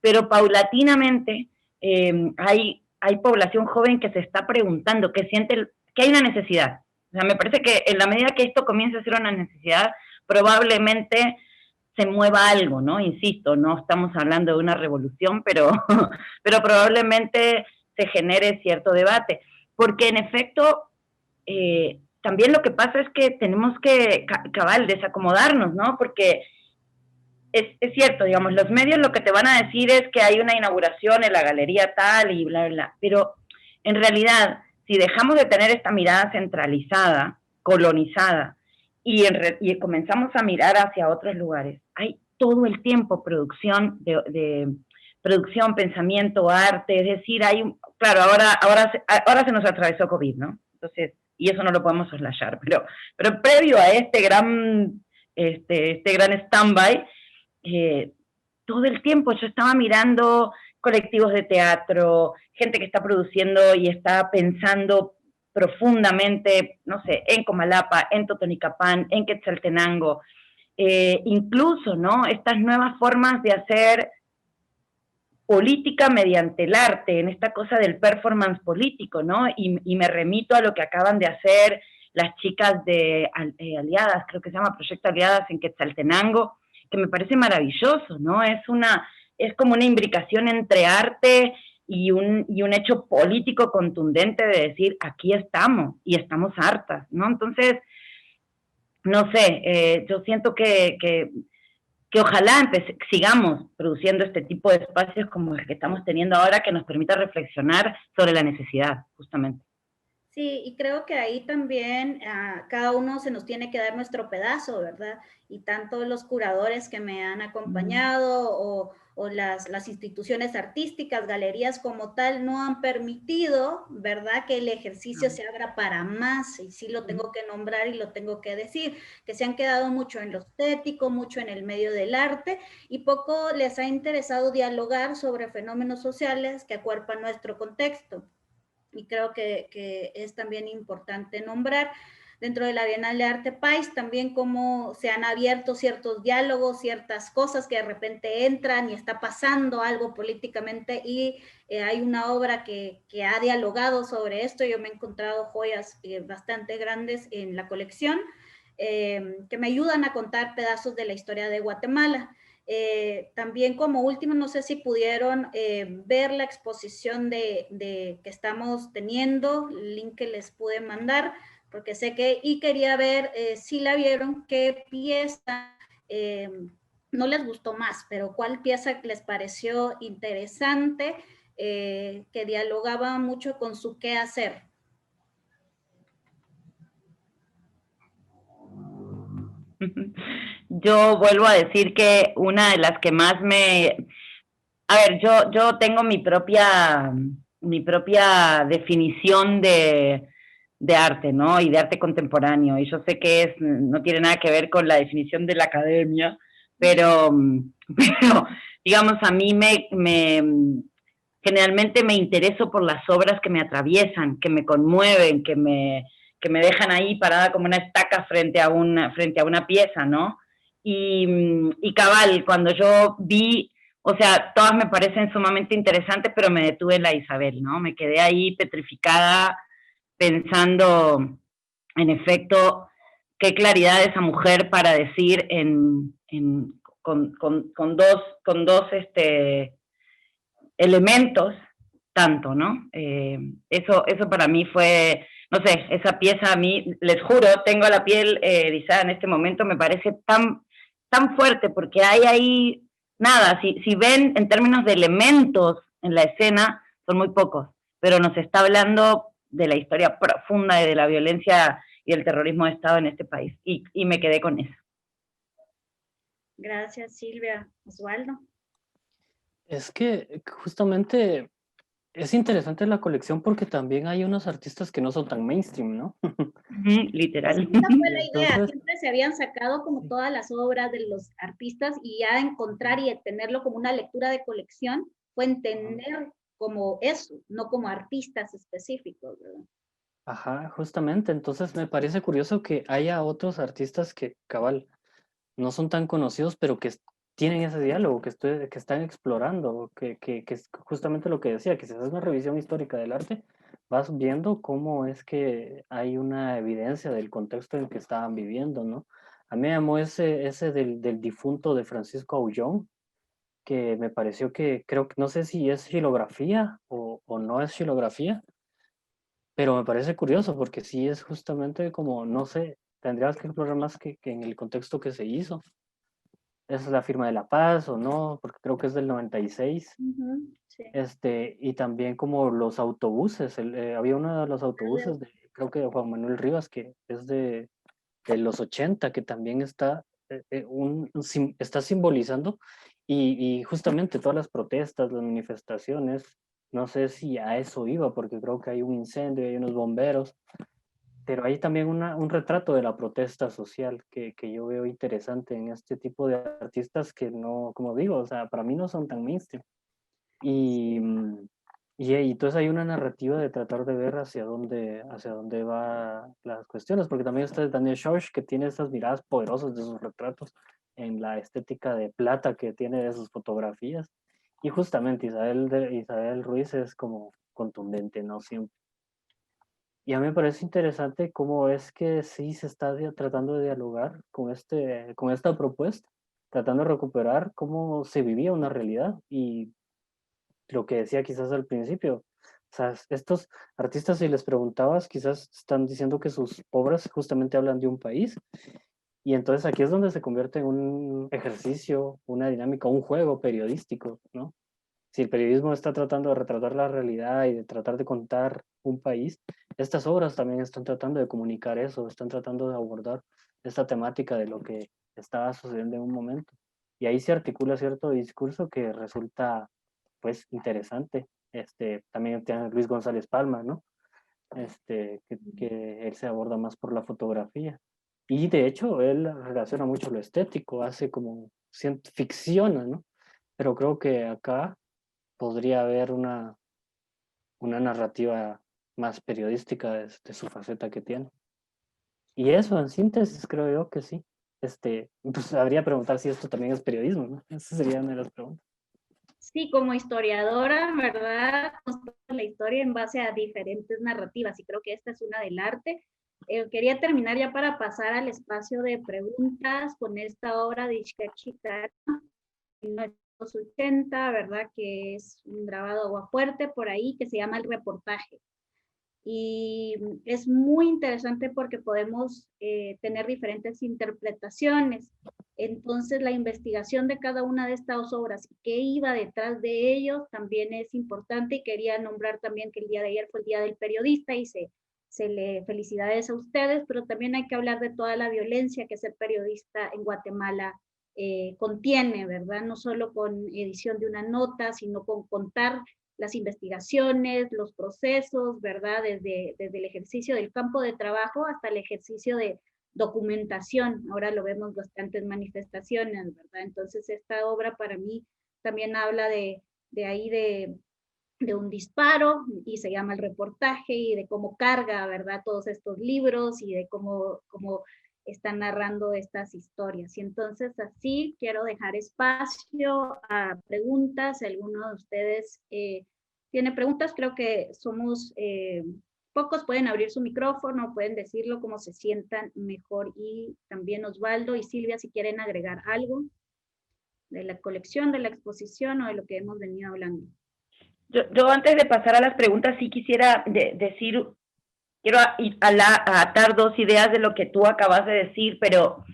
pero paulatinamente hay población joven que se está preguntando, que siente que hay una necesidad. O sea, me parece que en la medida que esto comience a ser una necesidad, probablemente se mueva algo, ¿no? Insisto, no estamos hablando de una revolución, pero probablemente se genere cierto debate. Porque en efecto, también lo que pasa es que tenemos que, desacomodarnos, ¿no? Porque es cierto, digamos, los medios lo que te van a decir es que hay una inauguración en la galería tal y bla, bla, bla. Pero en realidad, si dejamos de tener esta mirada centralizada, colonizada, y comenzamos a mirar hacia otros lugares, hay todo el tiempo producción producción, pensamiento, arte, es decir, claro, ahora se nos atravesó COVID, ¿no? Entonces, y eso no lo podemos soslayar, pero previo a este gran stand-by, todo el tiempo yo estaba mirando colectivos de teatro, gente que está produciendo y está pensando profundamente, no sé, en Comalapa, en Totonicapán, en Quetzaltenango, incluso, ¿no? Estas nuevas formas de hacer política mediante el arte, en esta cosa del performance político, ¿no? Y me remito a lo que acaban de hacer las chicas de Aliadas, creo que se llama Proyecto Aliadas en Quetzaltenango, que me parece maravilloso, ¿no? Es como una imbricación entre arte y un hecho político contundente de decir, aquí estamos, y estamos hartas, ¿no? Entonces, no sé, yo siento que ojalá sigamos produciendo este tipo de espacios como el que estamos teniendo ahora, que nos permita reflexionar sobre la necesidad, justamente. Sí, y creo que ahí también cada uno se nos tiene que dar nuestro pedazo, ¿verdad? Y tanto los curadores que me han acompañado o las instituciones artísticas, galerías como tal, no han permitido, ¿verdad? Que el ejercicio se abra para más, y sí lo tengo que nombrar y lo tengo que decir, que se han quedado mucho en lo estético, mucho en el medio del arte, y poco les ha interesado dialogar sobre fenómenos sociales que acuerpan nuestro contexto. Y creo que es también importante nombrar dentro de la Bienal de Arte País también cómo se han abierto ciertos diálogos, ciertas cosas que de repente entran y está pasando algo políticamente y hay una obra que ha dialogado sobre esto. Yo me he encontrado joyas bastante grandes en la colección que me ayudan a contar pedazos de la historia de Guatemala. También como último, no sé si pudieron ver la exposición que estamos teniendo, el link que les pude mandar, porque sé y quería ver si la vieron, qué pieza no les gustó más, pero cuál pieza les pareció interesante, que dialogaba mucho con su qué hacer. Yo vuelvo a decir que una de las que más a ver, yo tengo mi propia definición de arte, ¿no? Y de arte contemporáneo. Y yo sé que no tiene nada que ver con la definición de la academia, pero digamos, a mí generalmente me intereso por las obras que me atraviesan, que me conmueven, que me dejan ahí parada como una estaca frente a una pieza, ¿no? Y cabal, cuando yo vi, o sea, todas me parecen sumamente interesantes, pero me detuve en la Isabel, ¿no? Me quedé ahí petrificada pensando, en efecto, qué claridad esa mujer para decir con dos elementos, tanto, ¿no? Eso para mí fue, no sé, esa pieza a mí, les juro, tengo la piel erizada en este momento, me parece tan fuerte, porque hay ahí, nada, si ven en términos de elementos en la escena, son muy pocos, pero nos está hablando de la historia profunda y de la violencia y el terrorismo de Estado en este país, y me quedé con eso. Gracias, Silvia. Osvaldo. Es que justamente es interesante la colección porque también hay unos artistas que no son tan mainstream, ¿no? Literal. Esa fue la idea, Entonces, siempre se habían sacado como todas las obras de los artistas y ya encontrar y tenerlo como una lectura de colección fue entender como eso, no como artistas específicos, ¿verdad? ajá, justamente. Entonces me parece curioso que haya otros artistas que, cabal, no son tan conocidos, pero que tienen ese diálogo, que están explorando, que es justamente lo que decía, que si haces una revisión histórica del arte, vas viendo cómo es que hay una evidencia del contexto en que estaban viviendo, ¿no? A mí me llamó ese del difunto de Francisco Aullón, que me pareció que, creo que, no sé si es xilografía o no es xilografía, pero me parece curioso porque sí es justamente como, no sé, tendrías que explorar más que en el contexto que se hizo. ¿Es la firma de la paz o no? Porque creo que es del 96. Sí. Y también como los autobuses. Había uno de los autobuses, creo que de Juan Manuel Rivas, que es de los 80, que también está, está simbolizando. Y justamente todas las protestas, las manifestaciones, no sé si a eso iba, porque creo que hay un incendio, hay unos bomberos. Pero hay también un retrato de la protesta social que yo veo interesante en este tipo de artistas que no, como digo, o sea, para mí no son tan mainstream. Y, y entonces hay una narrativa de tratar de ver hacia dónde va las cuestiones, porque también está Daniel Schorsch, que tiene esas miradas poderosas de sus retratos en la estética de plata que tiene de sus fotografías. Y justamente Isabel Ruiz es como contundente, ¿no? Siempre. Y a mí me parece interesante cómo es que sí se está tratando de dialogar con esta propuesta, tratando de recuperar cómo se vivía una realidad y lo que decía quizás al principio. O sea, estos artistas, si les preguntabas, quizás están diciendo que sus obras justamente hablan de un país. Y entonces aquí es donde se convierte en un ejercicio, una dinámica, un juego periodístico, ¿no? Si el periodismo está tratando de retratar la realidad y de tratar de contar un país, estas obras también están tratando de comunicar eso, están tratando de abordar esta temática de lo que estaba sucediendo en un momento. Y ahí se articula cierto discurso que resulta, pues, interesante. También tiene Luis González Palma, ¿no? Que él se aborda más por la fotografía. Y de hecho, él relaciona mucho lo estético, hace como, ficciona, ¿no? Pero creo que acá podría haber una narrativa más periodística de su faceta que tiene. Y eso, en síntesis, creo yo que sí. Pues habría que preguntar si esto también es periodismo, ¿no? Esa sería una de las preguntas. Sí, como historiadora, ¿verdad? Construyo la historia en base a diferentes narrativas y creo que esta es una del arte. Quería terminar ya para pasar al espacio de preguntas con esta obra de Ishkachika, 1980, ¿verdad? Que es un grabado aguafuerte por ahí que se llama El Reportaje. Y es muy interesante porque podemos tener diferentes interpretaciones. Entonces, la investigación de cada una de estas obras y qué iba detrás de ellos también es importante y quería nombrar también que el día de ayer fue el Día del Periodista y se le felicidades a ustedes, pero también hay que hablar de toda la violencia que ser periodista en Guatemala contiene, ¿verdad? No solo con edición de una nota, sino con contar las investigaciones, los procesos, ¿verdad? Desde el ejercicio del campo de trabajo hasta el ejercicio de documentación. Ahora lo vemos bastantes manifestaciones, ¿verdad? Entonces esta obra para mí también habla de un disparo y se llama El Reportaje y de cómo carga, ¿verdad? Todos estos libros y de cómo están narrando estas historias. Y entonces así quiero dejar espacio a preguntas. Si alguno de ustedes tiene preguntas, creo que somos pocos, pueden abrir su micrófono, pueden decirlo como se sientan mejor. Y también Osvaldo y Silvia, si quieren agregar algo de la colección, de la exposición o de lo que hemos venido hablando. Yo antes de pasar a las preguntas sí quisiera decir, quiero atar dos ideas de lo que tú acabas de decir, pero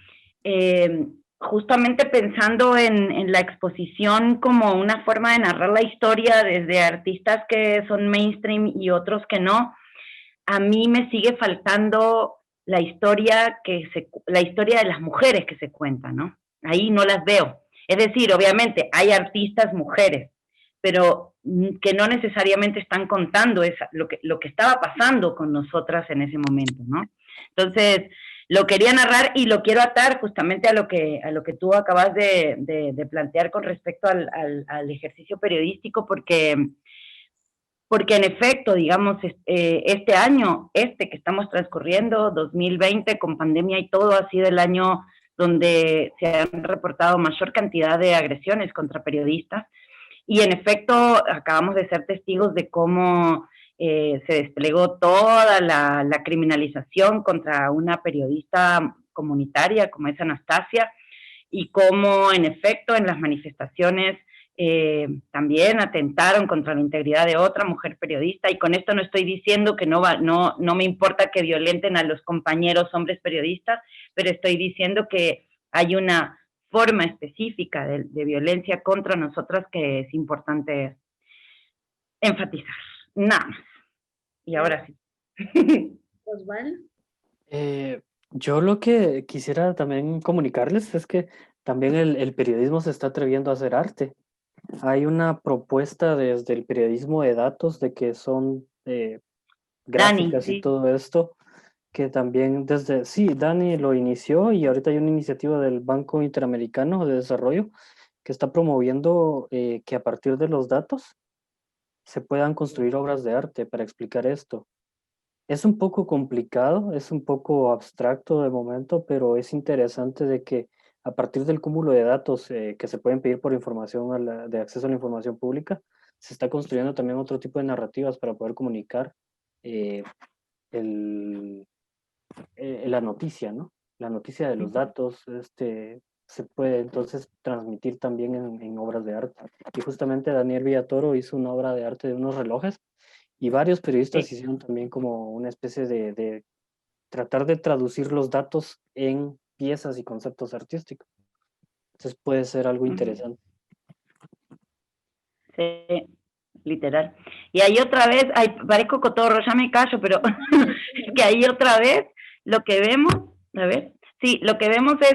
justamente pensando en la exposición como una forma de narrar la historia desde artistas que son mainstream y otros que no, a mí me sigue faltando la historia de las mujeres que se cuentan, ¿no? Ahí no las veo. Es decir, obviamente hay artistas mujeres, pero que no necesariamente están contando lo que estaba pasando con nosotras en ese momento, ¿no? Entonces, lo quería narrar y lo quiero atar justamente a lo que tú acabas de plantear con respecto al ejercicio periodístico, porque en efecto, digamos, este año, que estamos transcurriendo, 2020, con pandemia y todo, ha sido el año donde se han reportado mayor cantidad de agresiones contra periodistas. Y en efecto, acabamos de ser testigos de cómo se desplegó toda la criminalización contra una periodista comunitaria como es Anastasia, y cómo en efecto en las manifestaciones también atentaron contra la integridad de otra mujer periodista. Y con esto no estoy diciendo que no me importa que violenten a los compañeros hombres periodistas, pero estoy diciendo que hay una forma específica de violencia contra nosotras que es importante enfatizar. Nada más. Y ahora sí. Osvaldo. Yo lo que quisiera también comunicarles es que también el periodismo se está atreviendo a hacer arte. Hay una propuesta desde el periodismo de datos de que son gráficas Dani, y sí. todo esto, que también sí, Dani lo inició y ahorita hay una iniciativa del Banco Interamericano de Desarrollo que está promoviendo que a partir de los datos se puedan construir obras de arte para explicar esto. Es un poco complicado, es un poco abstracto de momento, pero es interesante de que a partir del cúmulo de datos que se pueden pedir por información de acceso a la información pública, se está construyendo también otro tipo de narrativas para poder comunicar eh, la noticia, ¿no? La noticia de los datos, se puede entonces transmitir también en obras de arte. Y justamente Daniel Villatoro hizo una obra de arte de unos relojes y varios periodistas hicieron también como una especie de tratar de traducir los datos en piezas y conceptos artísticos. Entonces puede ser algo interesante. Sí, literal. Y ahí otra vez, parezco cotorro, ya me callo, pero es que ahí otra vez lo que vemos, a ver, sí, lo que vemos es,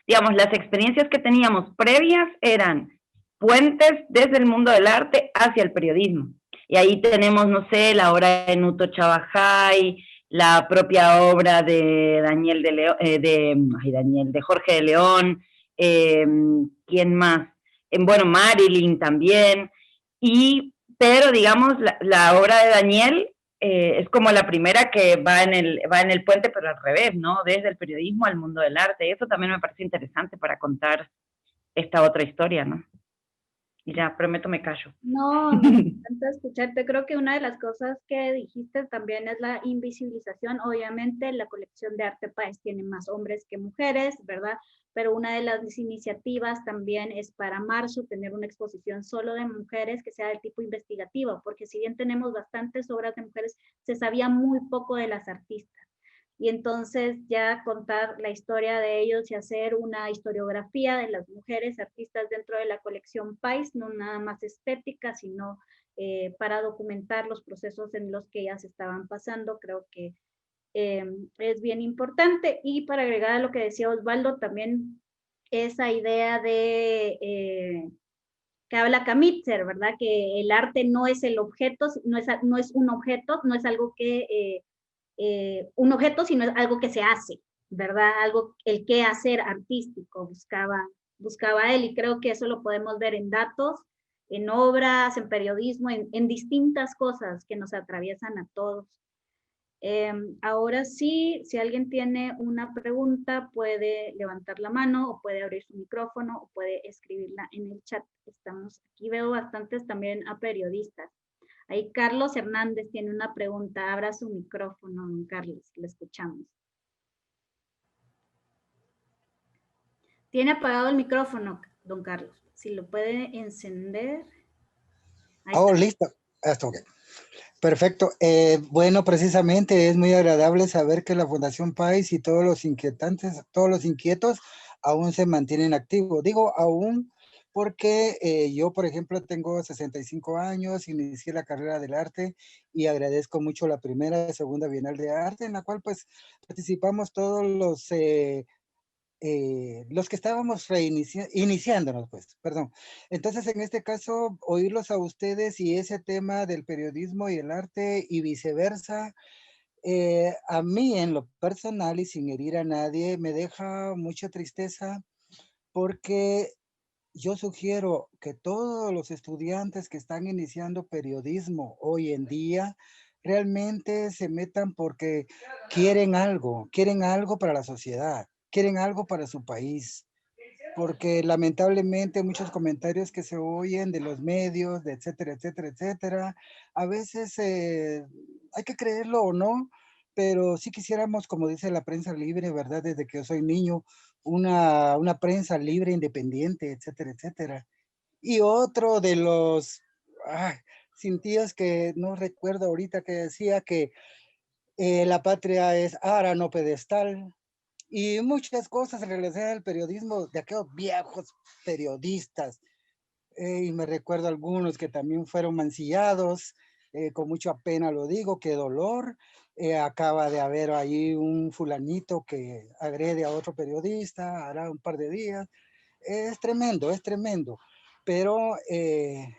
digamos, las experiencias que teníamos previas eran puentes desde el mundo del arte hacia el periodismo. Y ahí tenemos, no sé, la obra de Nuto Chabajay, la propia obra de Daniel de León, de Jorge de León, ¿quién más? Bueno, Marilyn también. Pero digamos, la obra de Daniel es como la primera que va en el puente, pero al revés, ¿no? Desde el periodismo al mundo del arte. Eso también me parece interesante para contar esta otra historia, ¿no? Y ya, prometo me callo. No, me encanta escucharte. Creo que una de las cosas que dijiste también es la invisibilización. Obviamente la colección de Arte País tiene más hombres que mujeres, ¿verdad? Pero una de las iniciativas también es para marzo tener una exposición solo de mujeres que sea de tipo investigativo, porque si bien tenemos bastantes obras de mujeres, se sabía muy poco de las artistas. Y entonces ya contar la historia de ellos y hacer una historiografía de las mujeres artistas dentro de la colección Pais, no nada más estética, sino para documentar los procesos en los que ellas estaban pasando, creo que es bien importante. Y para agregar a lo que decía Osvaldo, también esa idea de que habla Kamitzer, ¿verdad? Que el arte no es el objeto, no es un objeto, no es algo que un objeto, sino es algo que se hace, ¿verdad? Algo, el qué hacer artístico buscaba él, y creo que eso lo podemos ver en datos, en obras, en periodismo, en distintas cosas que nos atraviesan a todos. Ahora sí, si alguien tiene una pregunta, puede levantar la mano o puede abrir su micrófono o puede escribirla en el chat. Estamos aquí, veo bastantes también a periodistas. Ahí Carlos Hernández tiene una pregunta. Abra su micrófono, don Carlos, le escuchamos. Tiene apagado el micrófono, don Carlos. Si lo puede encender. Listo. Esto, okay. Perfecto. Bueno, precisamente es muy agradable saber que la Fundación Pais y todos los inquietos aún se mantienen activos. Digo aún porque yo, por ejemplo, tengo 65 años, inicié la carrera del arte y agradezco mucho la primera y segunda Bienal de Arte, en la cual pues participamos todos los los que estábamos iniciándonos, pues, perdón. Entonces, en este caso, oírlos a ustedes y ese tema del periodismo y el arte y viceversa, a mí en lo personal y sin herir a nadie, me deja mucha tristeza porque yo sugiero que todos los estudiantes que están iniciando periodismo hoy en día realmente se metan porque quieren algo para la sociedad, quieren algo para su país, porque lamentablemente muchos comentarios que se oyen de los medios, de etcétera, etcétera, etcétera, a veces hay que creerlo o no, pero sí quisiéramos, como dice la prensa libre, ¿verdad? Desde que yo soy niño, una prensa libre, independiente, etcétera, etcétera. Y otro de los ay, cintillos que no recuerdo ahorita que decía que la patria es ara, no pedestal, y muchas cosas relacionadas al periodismo de aquellos viejos periodistas. Y me recuerdo algunos que también fueron mancillados, con mucha pena lo digo, qué dolor. Acaba de haber ahí un fulanito que agrede a otro periodista, hará un par de días. Es tremendo, es tremendo. Pero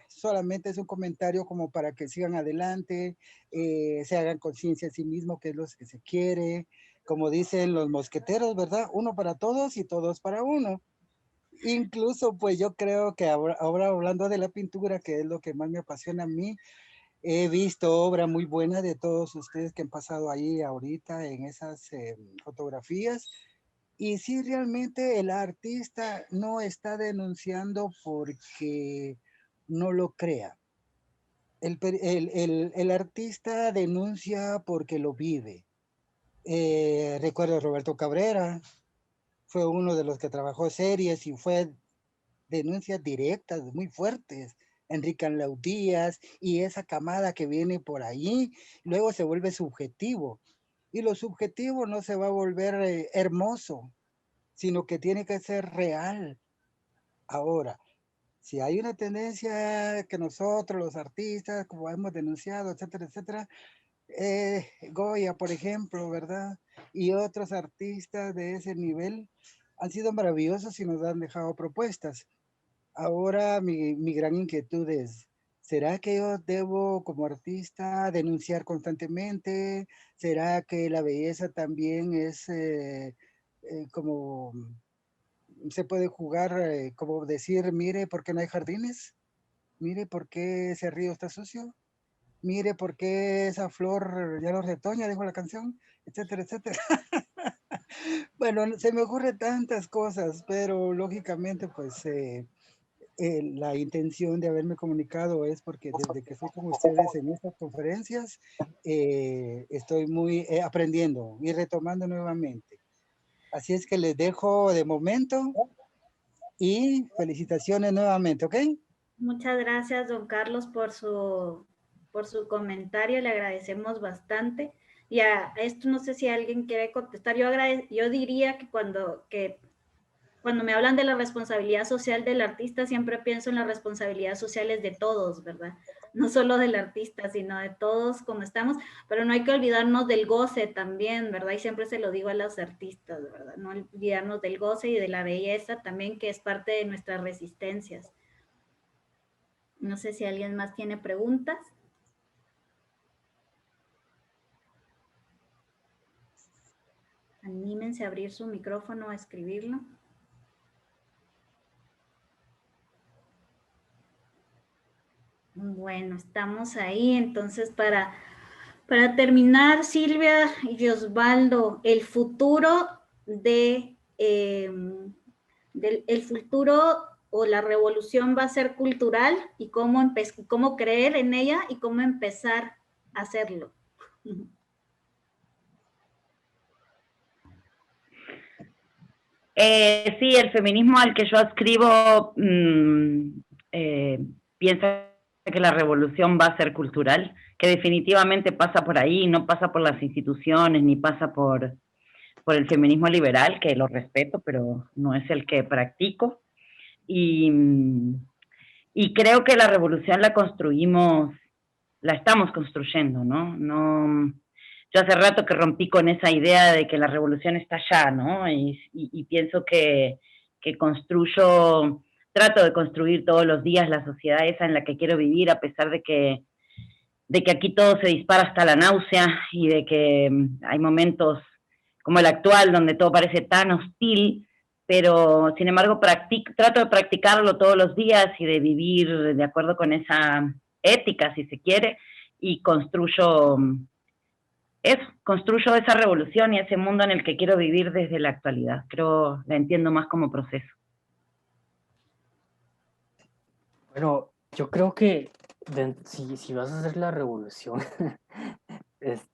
solamente es un comentario como para que sigan adelante, se hagan conciencia a sí mismo qué es lo que se quiere. Como dicen los mosqueteros, ¿verdad? Uno para todos y todos para uno. Incluso, pues yo creo que ahora hablando de la pintura, que es lo que más me apasiona a mí, he visto obra muy buena de todos ustedes que han pasado ahí ahorita en esas fotografías. Y sí, realmente el artista no está denunciando porque no lo crea. El artista denuncia porque lo vive. Recuerdo a Roberto Cabrera, fue uno de los que trabajó series y fue denuncias directas muy fuertes. Enrique Anlau Díaz y esa camada que viene por ahí, luego se vuelve subjetivo. Y lo subjetivo no se va a volver hermoso, sino que tiene que ser real. Ahora, si hay una tendencia que nosotros, los artistas, como hemos denunciado, etcétera, etcétera, Goya, por ejemplo, ¿verdad? Y otros artistas de ese nivel han sido maravillosos y nos han dejado propuestas. Ahora mi gran inquietud es, ¿será que yo debo como artista denunciar constantemente? ¿Será que la belleza también es como se puede jugar, como decir, mire, ¿por qué no hay jardines? Mire, ¿por qué ese río está sucio? Mire, ¿por qué esa flor ya no retoña? Dijo la canción, etcétera, etcétera. Bueno, se me ocurren tantas cosas, pero lógicamente, pues, la intención de haberme comunicado es porque desde que estoy con ustedes en estas conferencias, estoy muy aprendiendo y retomando nuevamente. Así es que les dejo de momento y felicitaciones nuevamente, ¿ok? Muchas gracias, don Carlos, por su comentario. Le agradecemos bastante. Y a esto no sé si alguien quiere contestar. Yo diría que cuando me hablan de la responsabilidad social del artista, siempre pienso en las responsabilidades sociales de todos, ¿verdad? No solo del artista, sino de todos como estamos, pero no hay que olvidarnos del goce también, ¿verdad? Y siempre se lo digo a los artistas, ¿verdad? No olvidarnos del goce y de la belleza también, que es parte de nuestras resistencias. No sé si alguien más tiene preguntas. Anímense a abrir su micrófono, a escribirlo. Bueno, estamos ahí. Entonces, para terminar, Silvia y Osvaldo, el futuro el futuro o la revolución va a ser cultural y cómo creer en ella y cómo empezar a hacerlo. Sí, el feminismo al que yo adscribo piensa que la revolución va a ser cultural, que definitivamente pasa por ahí, no pasa por las instituciones, ni pasa por el feminismo liberal, que lo respeto, pero no es el que practico. Y creo que la revolución la estamos construyendo, ¿no? yo hace rato que rompí con esa idea de que la revolución está allá, ¿no? Y pienso que trato de construir todos los días la sociedad esa en la que quiero vivir, a pesar de que aquí todo se dispara hasta la náusea y de que hay momentos como el actual donde todo parece tan hostil, pero sin embargo trato de practicarlo todos los días y de vivir de acuerdo con esa ética, si se quiere, y construyo esa revolución y ese mundo en el que quiero vivir desde la actualidad. Creo, la entiendo más como proceso. Bueno, yo creo que si vas a hacer la revolución,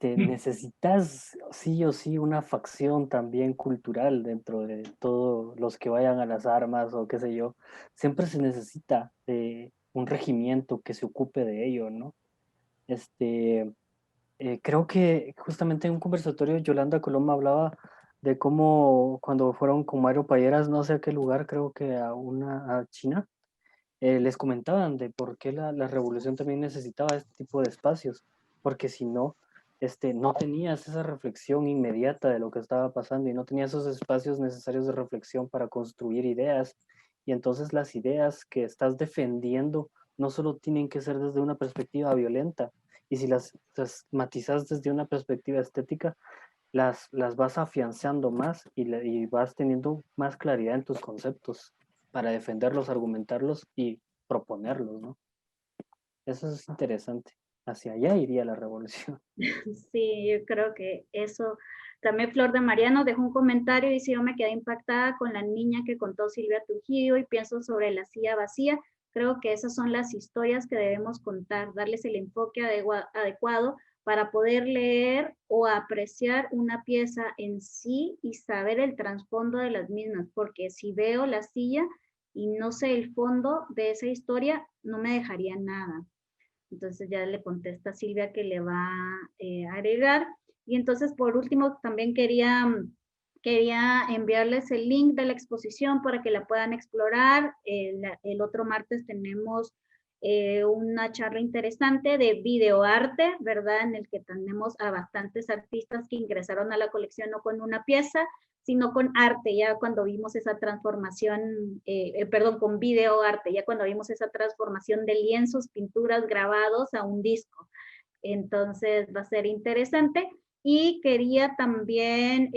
necesitas sí o sí una facción también cultural dentro de todos los que vayan a las armas o qué sé yo. Siempre se necesita un regimiento que se ocupe de ello, ¿no? Creo que justamente en un conversatorio Yolanda Coloma hablaba de cómo cuando fueron con Mario Payeras, no sé a qué lugar, creo que a China, les comentaban de por qué la revolución también necesitaba este tipo de espacios, porque si no, no tenías esa reflexión inmediata de lo que estaba pasando y no tenías esos espacios necesarios de reflexión para construir ideas, y entonces las ideas que estás defendiendo no solo tienen que ser desde una perspectiva violenta, y si las matizas desde una perspectiva estética, las vas afianzando más y vas teniendo más claridad en tus conceptos para defenderlos, argumentarlos y proponerlos, ¿no? Eso es interesante. Hacia allá iría la revolución. Sí, yo creo que eso. También Flor de María nos dejó un comentario y dice, yo me quedé impactada con la niña que contó Silvia Trujillo y pienso sobre la silla vacía. Creo que esas son las historias que debemos contar, darles el enfoque adecuado para poder leer o apreciar una pieza en sí y saber el trasfondo de las mismas, porque si veo la silla y no sé el fondo de esa historia, no me dejaría nada. Entonces ya le contesta a Silvia que le va a agregar. Y entonces por último también quería enviarles el link de la exposición para que la puedan explorar. El otro martes tenemos una charla interesante de videoarte, ¿verdad? En el que tenemos a bastantes artistas que ingresaron a la colección no con una pieza, sino con arte, ya cuando vimos esa transformación, perdón, con videoarte, ya cuando vimos esa transformación de lienzos, pinturas, grabados a un disco. Entonces va a ser interesante. Y quería también,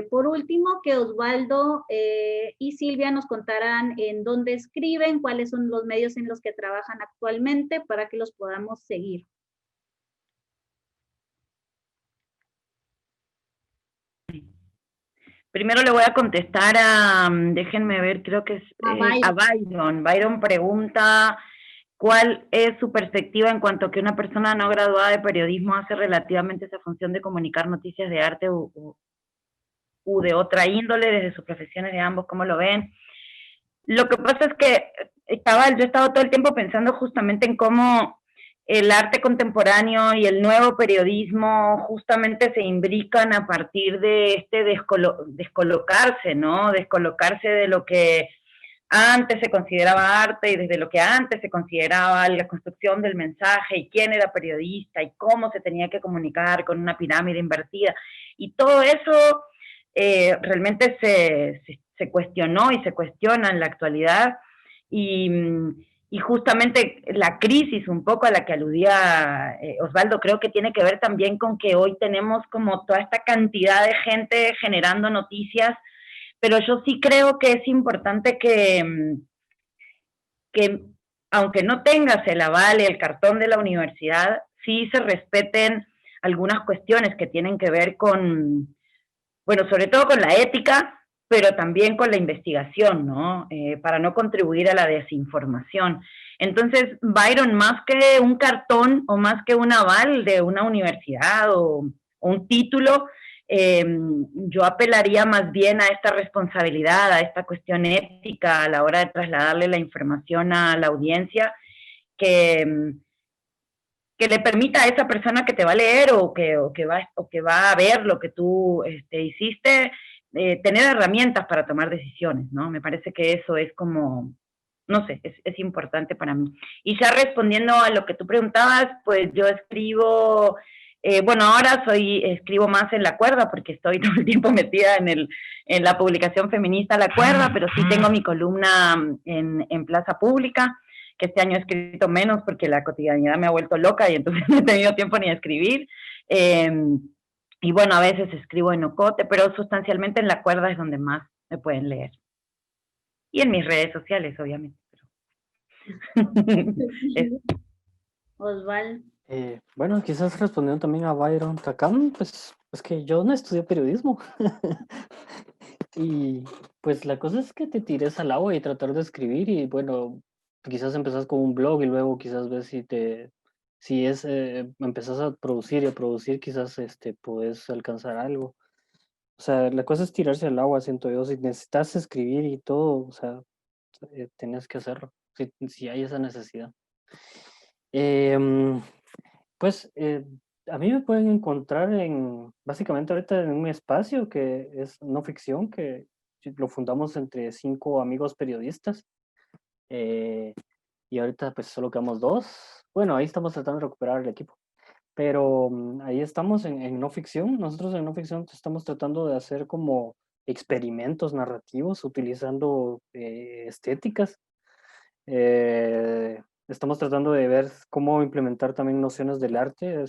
por último, que Osvaldo y Silvia nos contaran en dónde escriben, cuáles son los medios en los que trabajan actualmente para que los podamos seguir. Primero le voy a contestar déjenme ver, creo que es a Byron. Byron pregunta cuál es su perspectiva en cuanto a que una persona no graduada de periodismo hace relativamente esa función de comunicar noticias de arte u de otra índole desde sus profesiones de ambos, ¿cómo lo ven? Lo que pasa es que yo he estado todo el tiempo pensando justamente en cómo el arte contemporáneo y el nuevo periodismo justamente se imbrican a partir de descolocarse, ¿no? Descolocarse de lo que antes se consideraba arte y desde lo que antes se consideraba la construcción del mensaje y quién era periodista y cómo se tenía que comunicar con una pirámide invertida. Y todo eso realmente se cuestionó y se cuestiona en la actualidad y justamente la crisis un poco a la que aludía Osvaldo creo que tiene que ver también con que hoy tenemos como toda esta cantidad de gente generando noticias, pero yo sí creo que es importante que aunque no tengas el aval y el cartón de la universidad, sí se respeten algunas cuestiones que tienen que ver con, bueno, sobre todo con la ética, pero también con la investigación, ¿no? Para no contribuir a la desinformación. Entonces, Byron, más que un cartón o más que un aval de una universidad o un título, yo apelaría más bien a esta responsabilidad, a esta cuestión ética a la hora de trasladarle la información a la audiencia, que le permita a esa persona que te va a leer o que va a ver lo que tú hiciste, tener herramientas para tomar decisiones, ¿no? Me parece que eso es como, no sé, es importante para mí. Y ya respondiendo a lo que tú preguntabas, pues yo escribo Bueno, ahora escribo más en La Cuerda porque estoy todo el tiempo metida en la publicación feminista La Cuerda, pero sí tengo mi columna en Plaza Pública, que este año he escrito menos porque la cotidianidad me ha vuelto loca y entonces no he tenido tiempo ni a escribir. Y bueno, a veces escribo en Ocote, pero sustancialmente en La Cuerda es donde más me pueden leer. Y en mis redes sociales, obviamente. Osvaldo. Bueno, quizás respondiendo también a Byron Takam, pues es que yo no estudié periodismo. Y pues la cosa es que te tires al agua y tratar de escribir y bueno, quizás empezás con un blog y luego quizás ves empezás a producir y a producir, quizás puedes alcanzar algo. O sea, la cosa es tirarse al agua, siento yo. Si necesitas escribir y todo, o sea, tenés que hacerlo, si hay esa necesidad. Em, pues a mí me pueden encontrar básicamente ahorita en un espacio que es no ficción, que lo fundamos entre 5 amigos periodistas. Y ahorita pues solo quedamos 2. Bueno, ahí estamos tratando de recuperar el equipo. Pero ahí estamos en no ficción. Nosotros en no ficción estamos tratando de hacer como experimentos narrativos utilizando estéticas. Estamos tratando de ver cómo implementar también nociones del arte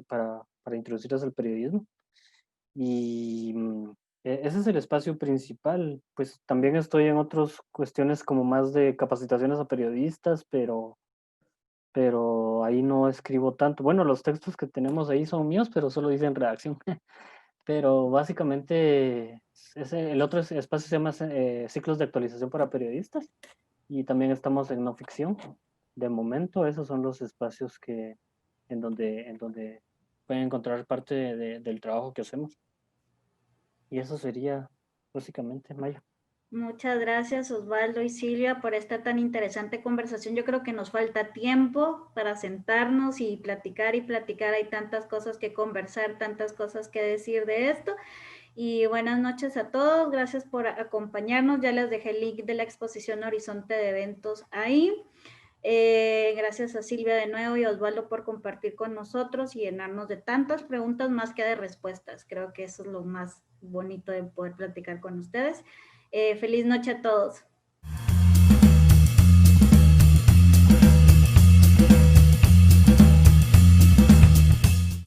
para introducirlas al periodismo. Y ese es el espacio principal. Pues también estoy en otras cuestiones como más de capacitaciones a periodistas, pero ahí no escribo tanto. Bueno, los textos que tenemos ahí son míos, pero solo dicen redacción. Pero básicamente el otro espacio se llama Ciclos de Actualización para Periodistas y también estamos en no ficción. De momento, esos son los espacios en donde pueden encontrar parte del trabajo que hacemos. Y eso sería básicamente, Maya. Muchas gracias Osvaldo y Silvia por esta tan interesante conversación. Yo creo que nos falta tiempo para sentarnos y platicar. Hay tantas cosas que conversar, tantas cosas que decir de esto. Y buenas noches a todos. Gracias por acompañarnos. Ya les dejé el link de la exposición Horizonte de Eventos ahí. Gracias a Silvia de nuevo y a Osvaldo por compartir con nosotros y llenarnos de tantas preguntas más que de respuestas. Creo que eso es lo más bonito de poder platicar con ustedes. Feliz noche a todos.